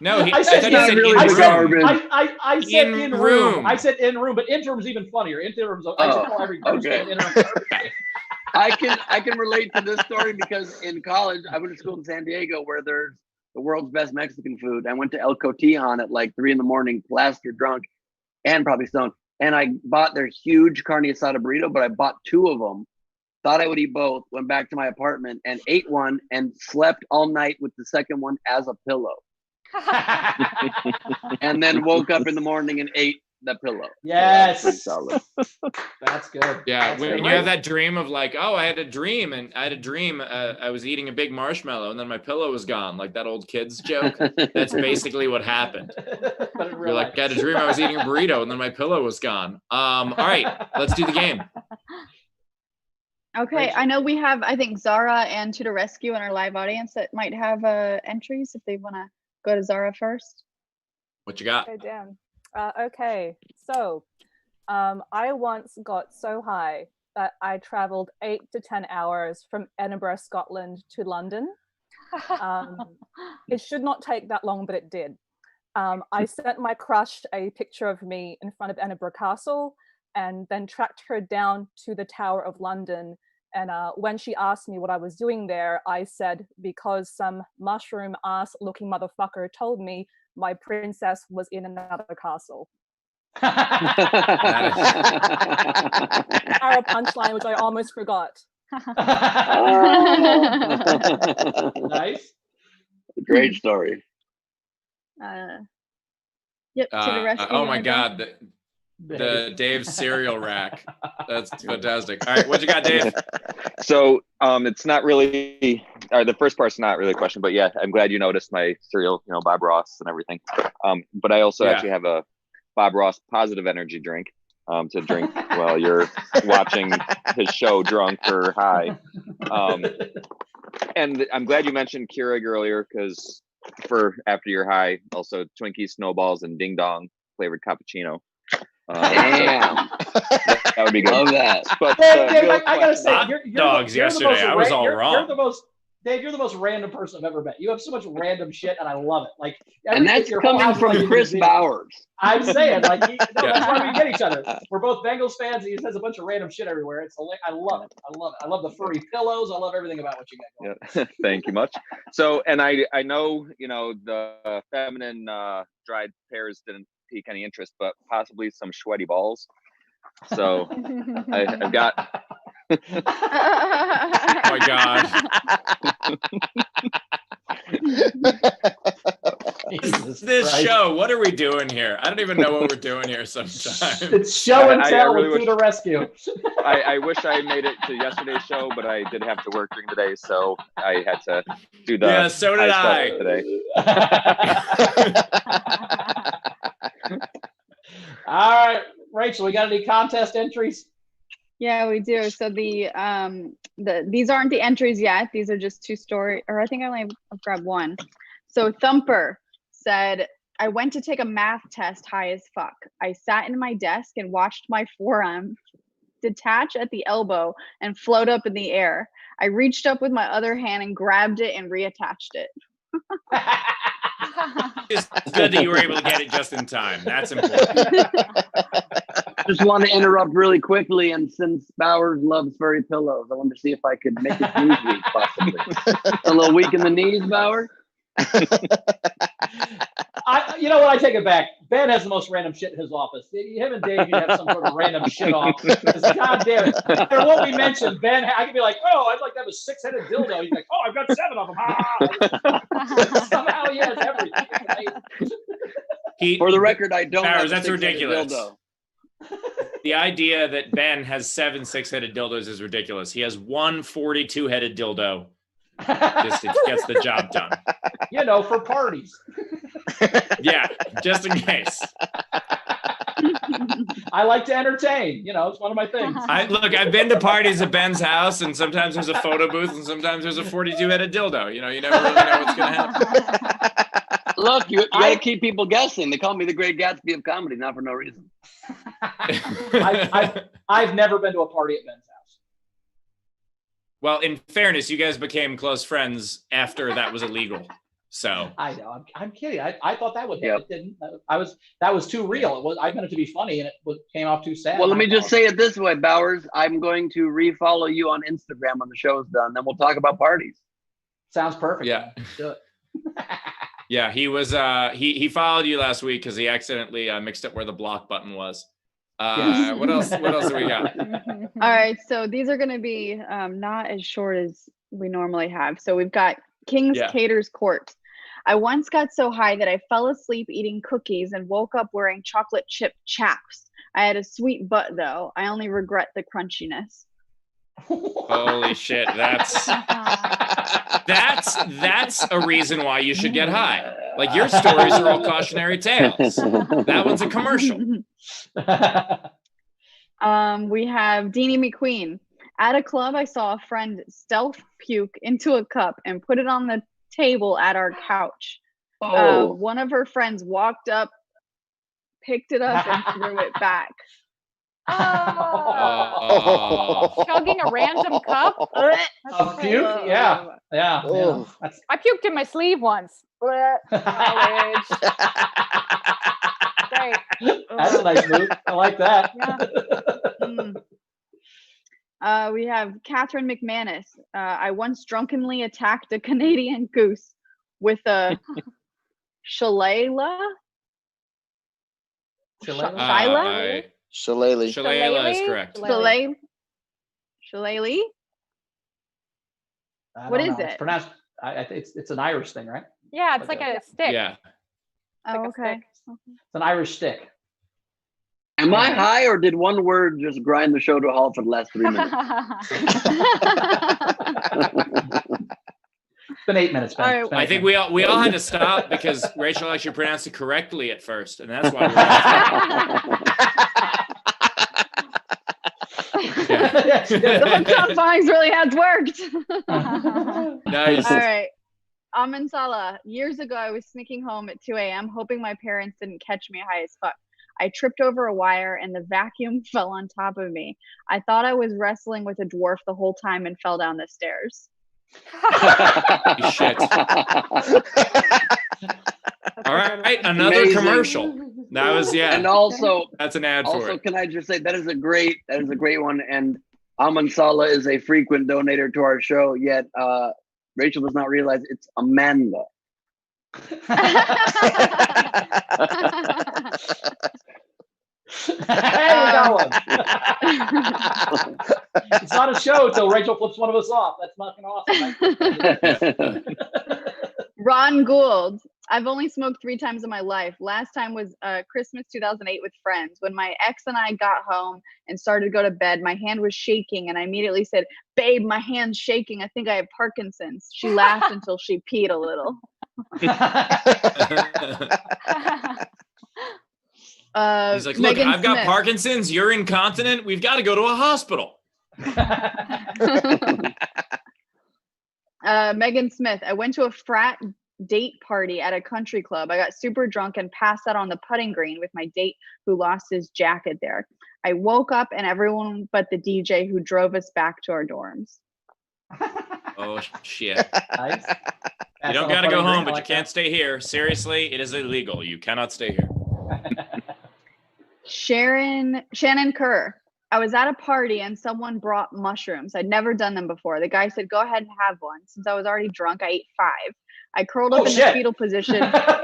No, I said thought not you really in the room. garbage. I said In in room. room. I said in room, but interim's even funnier. Interim's I should call every garbage okay. can interim garbage can. I can relate to this story because in college I went to school in San Diego where there's the world's best Mexican food. I went to El Cotijan at like 3 a.m, plastered drunk and probably stoned. And I bought their huge carne asada burrito, but I bought 2 of them. Thought I would eat both. Went back to my apartment and ate one and slept all night with the second one as a pillow. And then woke up in the morning and ate the pillow. Yes. So that's pretty solid. That's good. Yeah, That's when good. you have that dream of like, oh, I had a dream I was eating a big marshmallow and then my pillow was gone, like that old kid's joke. That's basically what happened. But in You're real like, life. I had a dream I was eating a burrito and then my pillow was gone. All right, let's do the game. Okay, I know we have, I think, Zara and Tudor Rescue in our live audience that might have entries if they want to go to Zara first. What you got? Oh, damn. Okay, so I once got so high that I traveled 8 to 10 hours from Edinburgh, Scotland to London. It should not take that long, but it did. I sent my crush a picture of me in front of Edinburgh Castle and then tracked her down to the Tower of London. And when she asked me what I was doing there, I said, because some mushroom ass looking motherfucker told me my princess was in another castle. Our punchline, which I almost forgot. Nice. Great story. Yep, Tudor Rescue. Oh you my wanna go? God, the Dave's cereal rack. That's fantastic. All right, what you got, Dave? So it's not really, or the first part's not really a question, but yeah, I'm glad you noticed my cereal, Bob Ross and everything. But I also actually have a Bob Ross positive energy drink to drink while you're watching his show drunk or high. And I'm glad you mentioned Keurig earlier because for after you're high, also Twinkies, Snowballs, and Ding Dong flavored cappuccino. Damn. That would be good. Love that. But Dave, I gotta say, Hot dogs yesterday. I was all wrong. Dave, you're the most random person I've ever met. You have so much random shit, and I love it. Like, And that's your whole coming house is from like Chris a museum. Bowers. I'm saying, like, that's why we get each other. We're both Bengals fans. And he just has a bunch of random shit everywhere. I love it. I love it. I love the furry pillows. I love everything about what you got going. Yeah, thank you much. So, and I know, the feminine dried pears didn't pique any interest, but possibly some sweaty balls. So I've got. Oh my God. This show, what are we doing here? I don't even know what we're doing here sometimes. It's show and tell really with Tudor Rescue. I wish I made it to yesterday's show, but I did have to work during the day, so I had to do the Yeah, so did high I. stuff today. All right, Rachel, we got any contest entries? Yeah, we do. So these aren't the entries yet. These are just 2 story, or I think I only have grabbed 1. So Thumper said, I went to take a math test high as fuck. I sat in my desk and watched my forearm detach at the elbow and float up in the air. I reached up with my other hand and grabbed it and reattached it. It's good that you were able to get it just in time. That's important. Just want to interrupt really quickly, and since Bowers loves furry pillows, I wanted to see if I could make it knees weak, possibly. A little weak in the knees, Bowers? You know what? I take it back. Ben has the most random shit in his office. Him and Dave need to have some sort of random shit off. God damn it. No matter what we mentioned, Ben, I could be like, oh, I'd like to have a 6-headed dildo. He's like, oh, I've got 7 of them. Somehow he has everything. For the record, I don't Bowers, have a that's 6-headed ridiculous. dildo. The idea that Ben has 7 6-headed dildos is ridiculous. He has 1 42-headed dildo. Just it gets the job done. For parties. Yeah, just in case. I like to entertain. It's one of my things. I've been to parties at Ben's house, and sometimes there's a photo booth, and sometimes there's a 42-headed dildo. You never really know what's going to happen. Look, you got to keep people guessing. They call me the Great Gatsby of comedy, not for no reason. I've never been to a party at Ben's house. Well, in fairness, you guys became close friends after that was illegal. So I know. I'm kidding. I thought that would hit. It didn't. That was too real. I meant it to be funny, and it came off too sad. Well, let me just say it this way, Bowers. I'm going to refollow you on Instagram when the show's done. Then we'll talk about parties. Sounds perfect. Yeah. Do it. Yeah, he was. He followed you last week because he accidentally mixed up where the block button was. Yes. What else? What else do we got? All right, so these are going to be not as short as we normally have. So we've got King's Cater's Court. I once got so high that I fell asleep eating cookies and woke up wearing chocolate chip chaps. I had a sweet butt though. I only regret the crunchiness. Holy shit, that's a reason why you should get high. Like, your stories are all cautionary tales. That one's a commercial. We have Deanie McQueen. At a club, I saw a friend stealth puke into a cup and put it on the table at our couch. One of her friends walked up, picked it up, and threw it back. Chugging a random cup. A puke? Yeah. I puked in my sleeve once. Great. That's a nice move. I like that. Yeah. We have Catherine McManus. I once drunkenly attacked a Canadian goose with a shillelagh. Shillelagh is correct. Shillelagh. What is it? It's pronounced. It's an Irish thing, right? Yeah, it's like a stick. Yeah. Oh, okay. It's an Irish stick. Am I high, or did one word just grind the show to a halt for the last 3 minutes? It's been 8 minutes. Ben. All right. I think we all had to stop because Rachel actually pronounced it correctly at first, and that's why The Fox really has worked. Nice. All right. Amin Salah. Years ago, I was sneaking home at 2 a.m., hoping my parents didn't catch me high as fuck. I tripped over a wire and the vacuum fell on top of me. I thought I was wrestling with a dwarf the whole time and fell down the stairs. Shit. All right, another Amazing. Commercial. That was And also, that's an ad for also, it. can I just say that is a great one. And Aman Salah is a frequent donator to our show. Yet Rachel does not realize it's Amanda. It's not a show until Rachel flips one of us off. That's fucking awesome. Ron Gould. I've only smoked 3 times in my life. Last time was Christmas 2008 with friends. When my ex and I got home and started to go to bed, my hand was shaking and I immediately said, "Babe, my hand's shaking. I think I have Parkinson's." She laughed until she peed a little. He's like, "Look, I've got Parkinson's. You're incontinent. We've got to go to a hospital." Megan Smith. I went to a frat date party at a country club. I got super drunk and passed out on the putting green with my date who lost his jacket there. I woke up and everyone but the DJ who drove us back to our dorms. Oh shit. Nice. You don't got to go home, but you can't stay here. Seriously, it is illegal. You cannot stay here. Shannon Kerr. I was at a party and someone brought mushrooms. I'd never done them before. The guy said, "Go ahead and have one." Since I was already drunk, I ate 5. I curled up in the fetal position,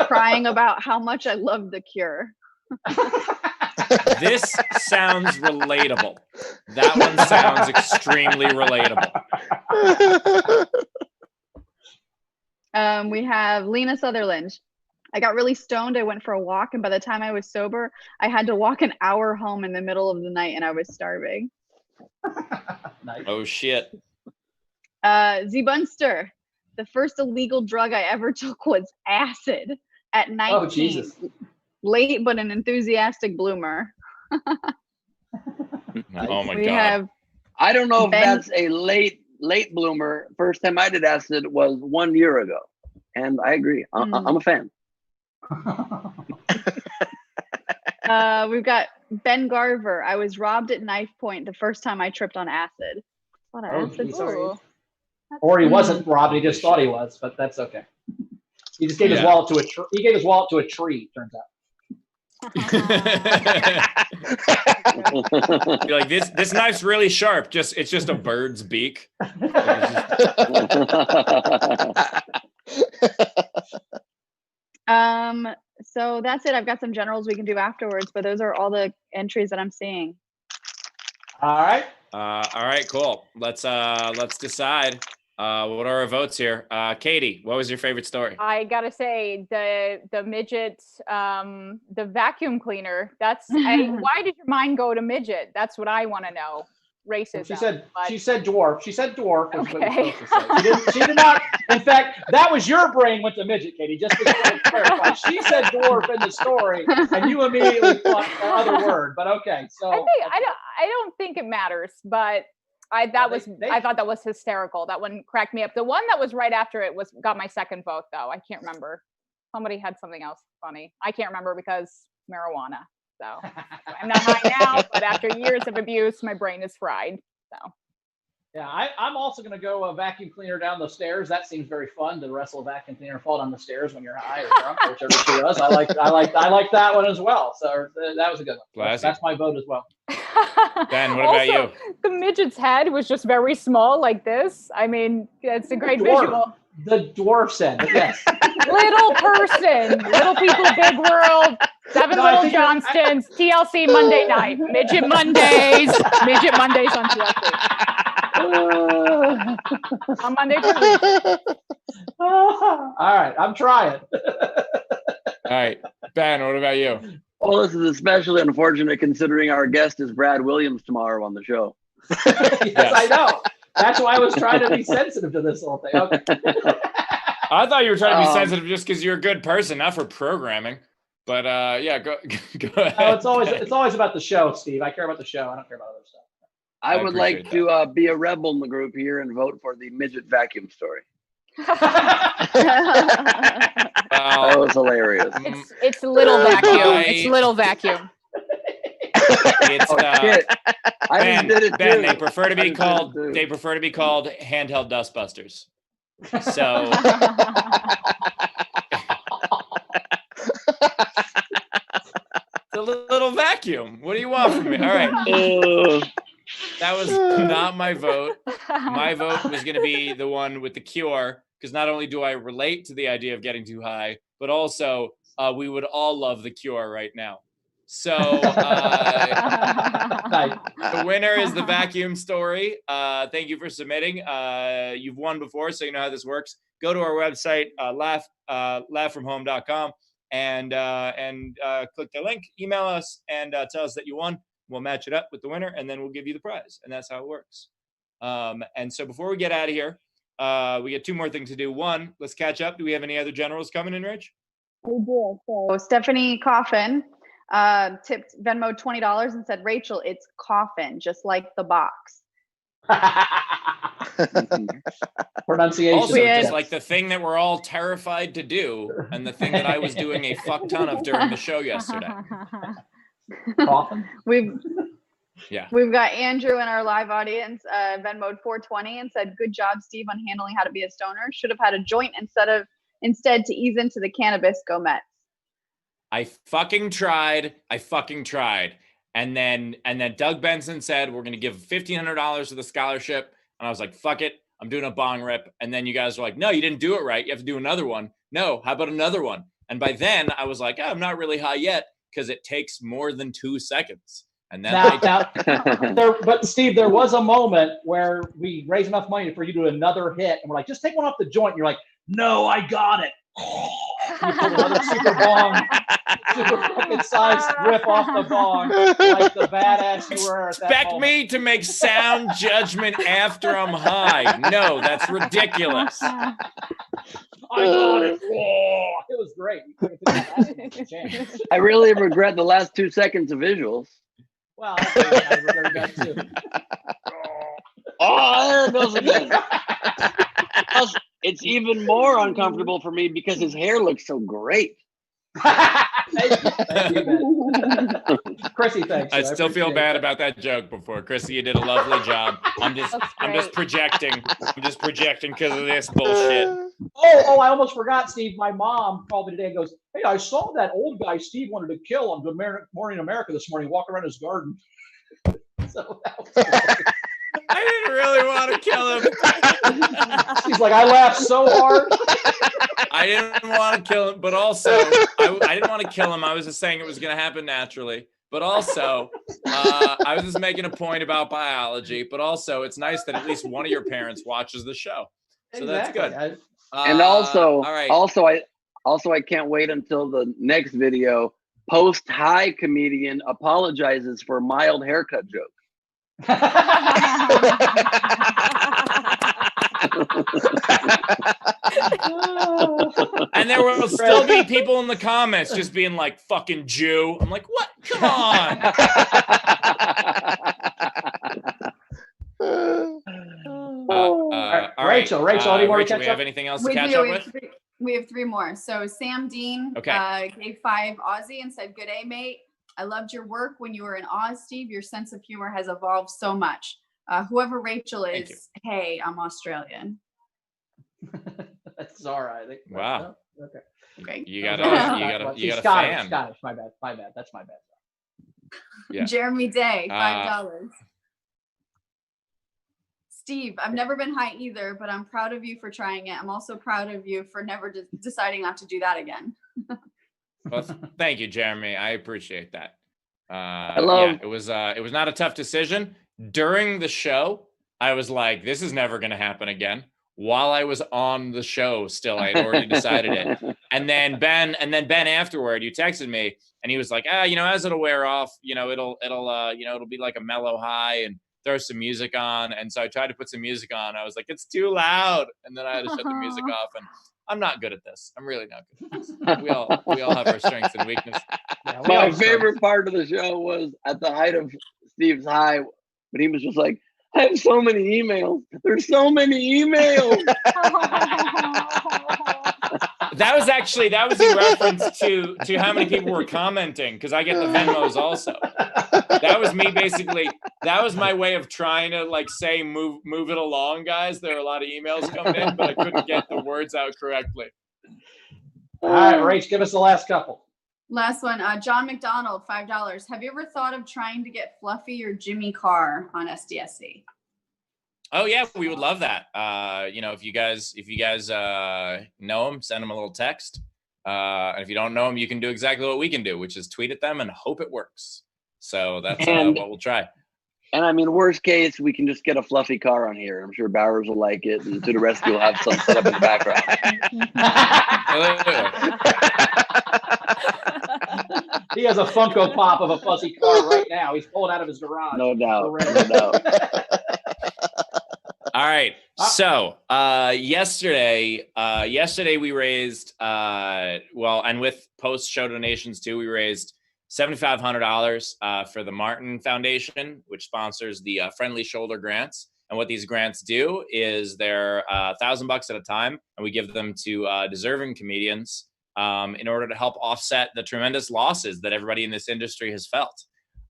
crying about how much I loved the Cure. This sounds relatable. That one sounds extremely relatable. We have Lena Sutherland. I got really stoned. I went for a walk, and by the time I was sober, I had to walk an hour home in the middle of the night, and I was starving. Nice. Oh shit. Z Bunster. The first illegal drug I ever took was acid at 19. Oh Jesus. Late but an enthusiastic bloomer. Oh my We God. have I don't know if Ben- that's a late bloomer. First time I did acid was 1 year ago, and I agree. I'm a fan. We've got Ben Garver. I was robbed at knife point the first time I tripped on acid. A lot of acid geez. stories. Or he wasn't robbed. He just thought he was, but that's okay. He just gave his wallet to a tree. He gave his wallet to a tree. Turns out. You're like, this knife's really sharp. It's just a bird's beak. So that's it. I've got some generals we can do afterwards, but those are all the entries that I'm seeing. All right. All right, cool. Let's decide. What are our votes here? Katie, what was your favorite story? I gotta say the midget, the vacuum cleaner. Why did your mind go to midget? That's what I want to know. Racism. She said dwarf. She said dwarf. Was Okay. what she did not. In fact, that was your brain went to midget, Katie. Just to clarify, she said dwarf in the story, and you immediately thought the other word. But okay, so I don't think it matters, but I thought that was hysterical. That one cracked me up. The one that was right after it got my second vote though. I can't remember. Somebody had something else funny. I can't remember because marijuana. So I'm not high now, but after years of abuse, my brain is fried. So yeah, I'm also going to go a vacuum cleaner down the stairs. That seems very fun to wrestle a vacuum cleaner and fall down the stairs when you're high or drunk, whichever she does. I like that one as well. So that was a good one. That's my vote as well. Ben, what about you? The midget's head was just very small, like this. I mean, it's a great visual. The dwarf said, yes. Little person, little people, big world. Seven Little Johnstons, TLC Monday night, Midget Mondays on TLC. On Monday. All right, I'm trying. All right, Ben, what about you? Well, this is especially unfortunate considering our guest is Brad Williams tomorrow on the show. Yes, I know. That's why I was trying to be sensitive to this whole thing. Okay. I thought you were trying to be sensitive just because you're a good person, not for programming. But yeah, go ahead. No, it's always about the show, Steve. I care about the show. I don't care about other stuff. I would like to be a rebel in the group here and vote for the midget vacuum story. That was hilarious. It's little vacuum. It's little vacuum. It's Ben, they prefer to be called handheld dustbusters. So it's a little vacuum. What do you want from me? All right. That was not my vote. My vote was going to be the one with the cure, because not only do I relate to the idea of getting too high, but also we would all love the cure right now. So the winner is the vacuum story. Thank you for submitting. You've won before, so you know how this works. Go to our website, laughfromhome.com, and click the link. Email us and tell us that you won. We'll match it up with the winner, and then we'll give you the prize. And that's how it works. And so before we get out of here, we got two more things to do. One, let's catch up. Do we have any other generals coming in, Rich? We do. So Stephanie Coffin tipped Venmo $20 and said, Rachel, it's coffin, just like the box. Pronunciation. Also, just like the thing that we're all terrified to do, and the thing that I was doing a fuck ton of during the show yesterday. Coffin. We've got Andrew in our live audience, Venmoed $4.20 and said, good job, Steve, on handling how to be a stoner. Should have had a joint instead to ease into the cannabis. Go Mets. I fucking tried. And then Doug Benson said, we're going to give $1,500 to the scholarship. And I was like, fuck it. I'm doing a bong rip. And then you guys were like, no, you didn't do it right. You have to do another one. No, how about another one? And by then I was like, I'm not really high yet, because it takes more than 2 seconds. And then but Steve, there was a moment where we raised enough money for you to do another hit, and we're like, just take one off the joint. And you're like, no, I got it. You pulled another super fucking sized rip off the bong, like the badass you were at that Expect moment. me to make sound judgment after I'm high. No, that's ridiculous. I got it. Whoa. It was great. I really regret the last 2 seconds of visuals. Well, I think I regret that too. Oh, there it goes again. Plus, it's even more uncomfortable for me because his hair looks so great. Thank you, man. Chrissy, thanks. I still feel bad about that joke before. Chrissy, you did a lovely job. I'm just projecting. I'm just projecting because of this bullshit. Oh, I almost forgot, Steve. My mom called me today and goes, "Hey, I saw that old guy Steve wanted to kill on Good Morning America this morning, walking around his garden." So that was I didn't really want to kill him. She's like, I laughed so hard. I didn't want to kill him, but also I didn't want to kill him. I was just saying it was going to happen naturally. But also, I was just making a point about biology. But also, it's nice that at least one of your parents watches the show, so Exactly. that's good. And also, all right. I can't wait until the next video. Post-high comedian apologizes for mild haircut joke. And there will still be people in the comments just being like, "Fucking Jew." I'm like, what? Come on. All right. Rachel, any more to catch we have up? anything else to catch up with? We have 3 more. So Sam Dean gave 5 Aussie and said, "Good day, mate. I loved your work when you were in Oz, Steve. Your sense of humor has evolved so much." Whoever Rachel is, hey, I'm Australian. That's all right. Wow. Okay. Great. You got a fan. Scottish. My bad. That's my bad. Yeah. Jeremy Day, $5. Steve, I've never been high either, but I'm proud of you for trying it. I'm also proud of you for never deciding not to do that again. Well, thank you, Jeremy. I appreciate that. It was not a tough decision. During the show, I was like, this is never going to happen again. While I was on the show, still, I had already decided it. And then Ben afterward, you texted me and he was like, as it'll wear off, it'll be like a mellow high and throw some music on. And so I tried to put some music on. I was like, it's too loud. And then I had to shut the music off. And I'm not good at this. I'm really not good at this. We all have our strengths and weaknesses. Yeah, My favorite part of the show was at the height of Steve's high, but he was just like, I have so many emails. There's so many emails. That was in reference to how many people were commenting, because I get the Venmos also. That was me basically. That was my way of trying to say move it along, guys. There are a lot of emails coming in, but I couldn't get the words out correctly. All right, Rach, give us the last couple. Last one, John McDonald, $5. Have you ever thought of trying to get Fluffy or Jimmy Carr on SDSC? Oh yeah, we would love that. If you guys know them, send them a little text. And if you don't know them, you can do exactly what we can do, which is tweet at them and hope it works. So that's what we'll try. And I mean, worst case, we can just get a Fluffy Carr on here. I'm sure Bowers will like it, and To the Rescue will have some set up in the background. He has a Funko Pop of a Fuzzy Car right now. He's pulling out of his garage. No doubt. No doubt. All right. So yesterday we raised and with post-show donations too, we raised $7,500 for the Martin Foundation, which sponsors the Friendly Shoulder Grants. And what these grants do is they're $1,000 at a time, and we give them to deserving comedians in order to help offset the tremendous losses that everybody in this industry has felt.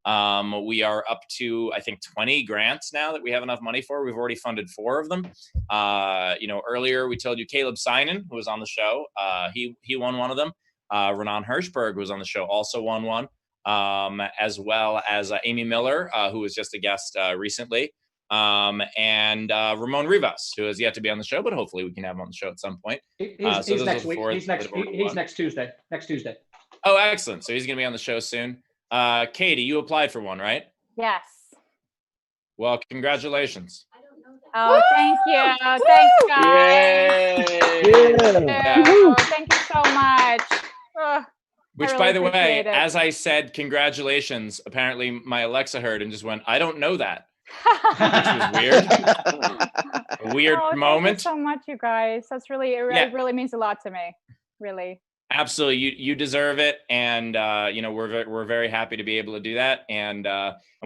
We are up to, I think, 20 grants now that we have enough money for. We've already funded 4 of them. Earlier we told you Caleb Sinan, who was on the show, he won one of them. Renan Hirschberg, who was on the show, also won one, as well as Amy Miller, who was just a guest recently, and Ramon Rivas, who has yet to be on the show, but hopefully we can have him on the show at some point. He's next week. He's next Tuesday. Oh, excellent. So he's going to be on the show soon. Katie, you applied for one, right? Yes. Well, congratulations. Oh, thank you. Thanks, guys. Yeah. Thank you so much. Which, by the way, as I said, congratulations, apparently my Alexa heard and just went, I don't know that. Which was weird. A weird moment. Thank you so much, you guys. That's really, it really means a lot to me. Really. Absolutely, you deserve it, and you know, we're very happy to be able to do that, and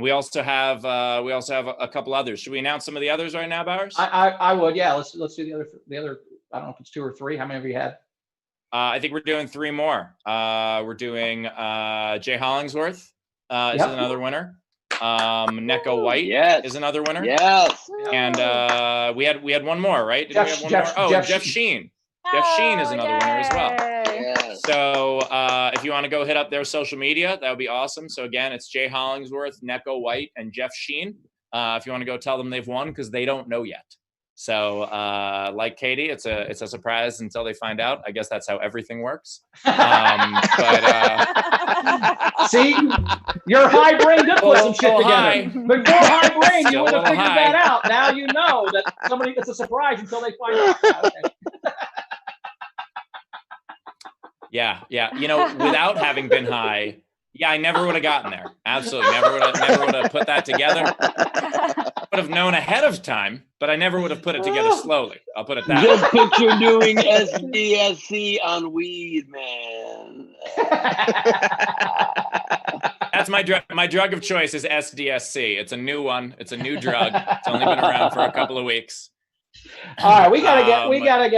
we also have a couple others. Should we announce some of the others right now, Bowers? I would, yeah. Let's do the other. I don't know if it's 2 or 3. How many have you had? I think we're doing 3 more. We're doing Jay Hollingsworth is another winner. Neko White is another winner. Yes. And we had one more, right? Did we have one more? Oh, Jeff Sheen. Jeff Sheen is another winner as well. Yes. So if you want to go hit up their social media, that would be awesome. So again, it's Jay Hollingsworth, Neko White, and Jeff Sheen. If you want to go tell them they've won, because they don't know yet. So like Katie, it's a surprise until they find out. I guess that's how everything works. See, your high brain did put some shit together. But your high brain, you would have figured that out. Now you know that somebody gets a surprise until they find out. Okay. Yeah. You know, without having been high, I never would have gotten there. Absolutely, never would have put that together. Would have known ahead of time, but I never would have put it together slowly. I'll put it that way. Just picture doing SDSC on weed, man. That's my drug. My drug of choice is SDSC. It's a new one. It's a new drug. It's only been around for a couple of weeks. All right, we gotta get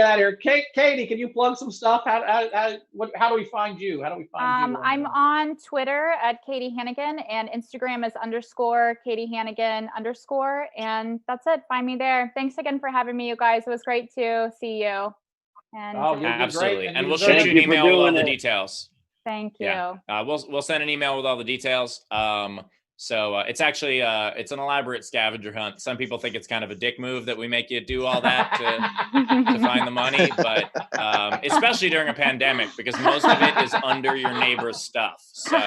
out of here. Katie, can you plug some stuff? How do we find you? How do we find you? I'm on Twitter at Katie Hannigan, and Instagram is _Katie Hannigan _, and that's it. Find me there. Thanks again for having me, you guys. It was great to see you. And absolutely, and we'll shoot you an email with all the details. Thank you. Yeah, we'll send an email with all the details. So it's actually it's an elaborate scavenger hunt. Some people think it's kind of a dick move that we make you do all that to find the money, but especially during a pandemic, because most of it is under your neighbor's stuff. So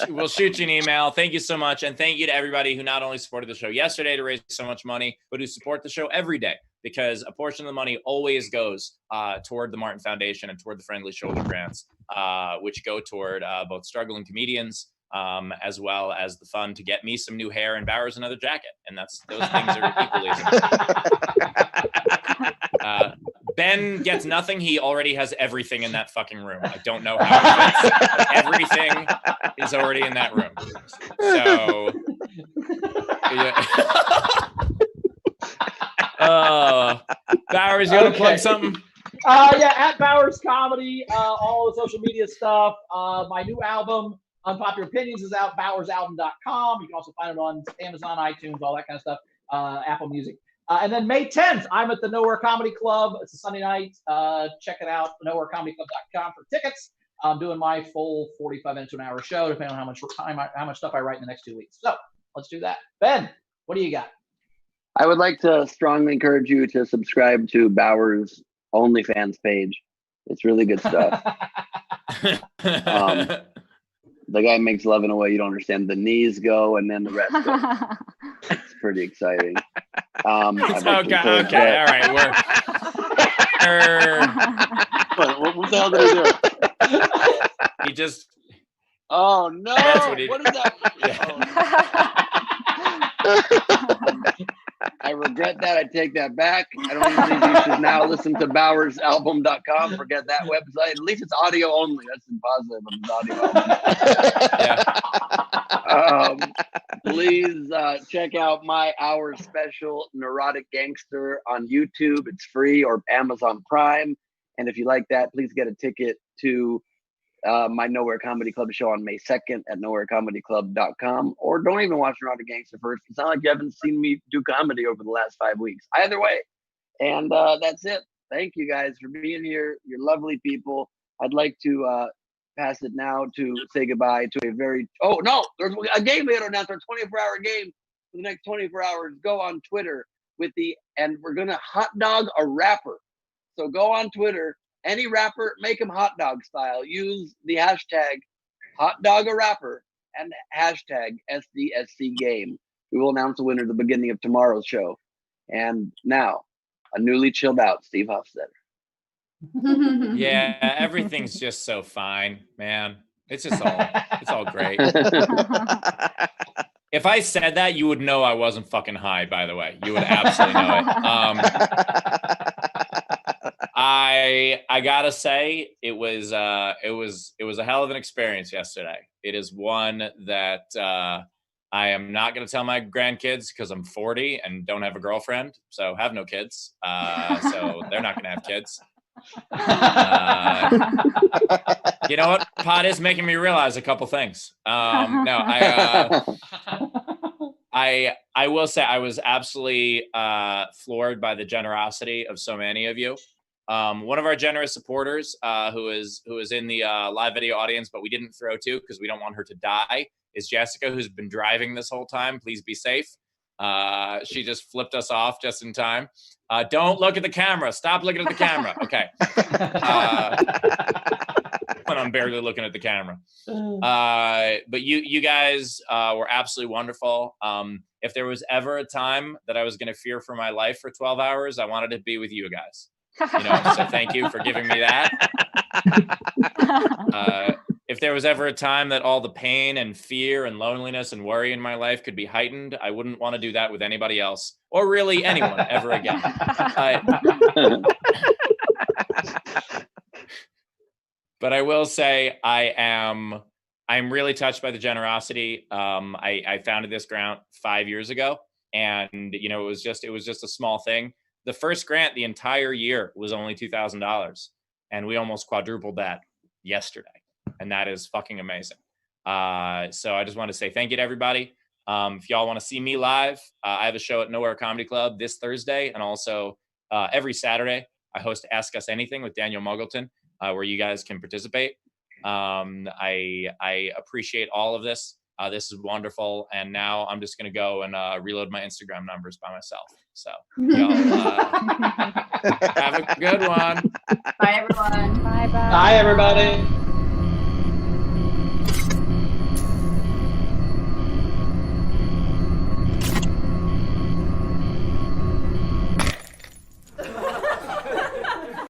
we'll shoot you an email. Thank you so much, and thank you to everybody who not only supported the show yesterday to raise so much money, but who support the show every day, because a portion of the money always goes toward the Martin Foundation and toward the Friendly Shoulder grants, which go toward both struggling comedians as well as the fund to get me some new hair and Bowers another jacket. And those things are equally as Ben gets nothing. He already has everything in that fucking room. I don't know how it fits. Everything is already in that room. So Bowers, you want to plug something? At Bowers Comedy, all the social media stuff. My new album, Unpopular Opinions, is out, bowersalbum.com. You can also find it on Amazon, iTunes, all that kind of stuff, Apple Music. And then May 10th, I'm at the Nowhere Comedy Club. It's a Sunday night. Check it out, nowherecomedyclub.com for tickets. I'm doing my full 45 minutes to an hour show, depending on how much stuff I write in the next 2 weeks. So let's do that. Ben, what do you got? I would like to strongly encourage you to subscribe to Bowers' OnlyFans page. It's really good stuff. The guy makes love in a way you don't understand. The knees go and then the rest go. It's pretty exciting. Okay, all right. What the hell did he do? He just. Oh no! What is that? I regret that. I take that back. I don't even think you should now listen to bowersalbum.com. Forget that website. At least it's audio only. That's impositive. It's audio only. Please check out my hour special, Neurotic Gangster, on YouTube. It's free, or Amazon Prime. And if you like that, please get a ticket to my Nowhere Comedy Club show on May 2nd at nowherecomedyclub.com, or don't even watch Neurotic Gangster first. It's not like you haven't seen me do comedy over the last 5 weeks. Either way. And that's it. Thank you guys for being here. You're lovely people. I'd like to pass it now to say goodbye to a very, there's a game we had to announce, our 24-hour game for the next 24 hours. Go on Twitter and we're going to hot dog a rapper. So go on Twitter. Any rapper, make him hot dog style. Use the hashtag hot dog a rapper and hashtag SDSC game. We will announce the winner at the beginning of tomorrow's show. And now, a newly chilled out Steve Hofstetter. Yeah, everything's just so fine, man. It's all great. If I said that, you would know I wasn't fucking high, by the way. You would absolutely know it. I gotta say it was a hell of an experience yesterday. It is one that I am not going to tell my grandkids because I'm 40 and don't have a girlfriend, so have no kids. So they're not going to have kids. You know what? Pot is making me realize a couple things. No, I will say I was absolutely floored by the generosity of so many of you. One of our generous supporters, who is in the live video audience, but we didn't throw to because we don't want her to die, is Jessica, who's been driving this whole time. Please be safe. She just flipped us off just in time. Don't look at the camera. Stop looking at the camera. Okay. When I'm barely looking at the camera. But you guys were absolutely wonderful. If there was ever a time that I was going to fear for my life for 12 hours, I wanted to be with you guys. You know, so thank you for giving me that. If there was ever a time that all the pain and fear and loneliness and worry in my life could be heightened, I wouldn't want to do that with anybody else or really anyone ever again. But I will say I'm really touched by the generosity. I founded this grant 5 years ago, and you know, it was just a small thing. The first grant the entire year was only $2,000, and we almost quadrupled that yesterday, and that is fucking amazing. So I just want to say thank you to everybody. If y'all want to see me live, I have a show at Nowhere Comedy Club this Thursday, and also every Saturday I host Ask Us Anything with Daniel Muggleton, where you guys can participate. I appreciate all of this. This is wonderful, and now I'm just gonna go and reload my Instagram numbers by myself. So y'all have a good one. Bye everyone. Bye bye. Bye everybody.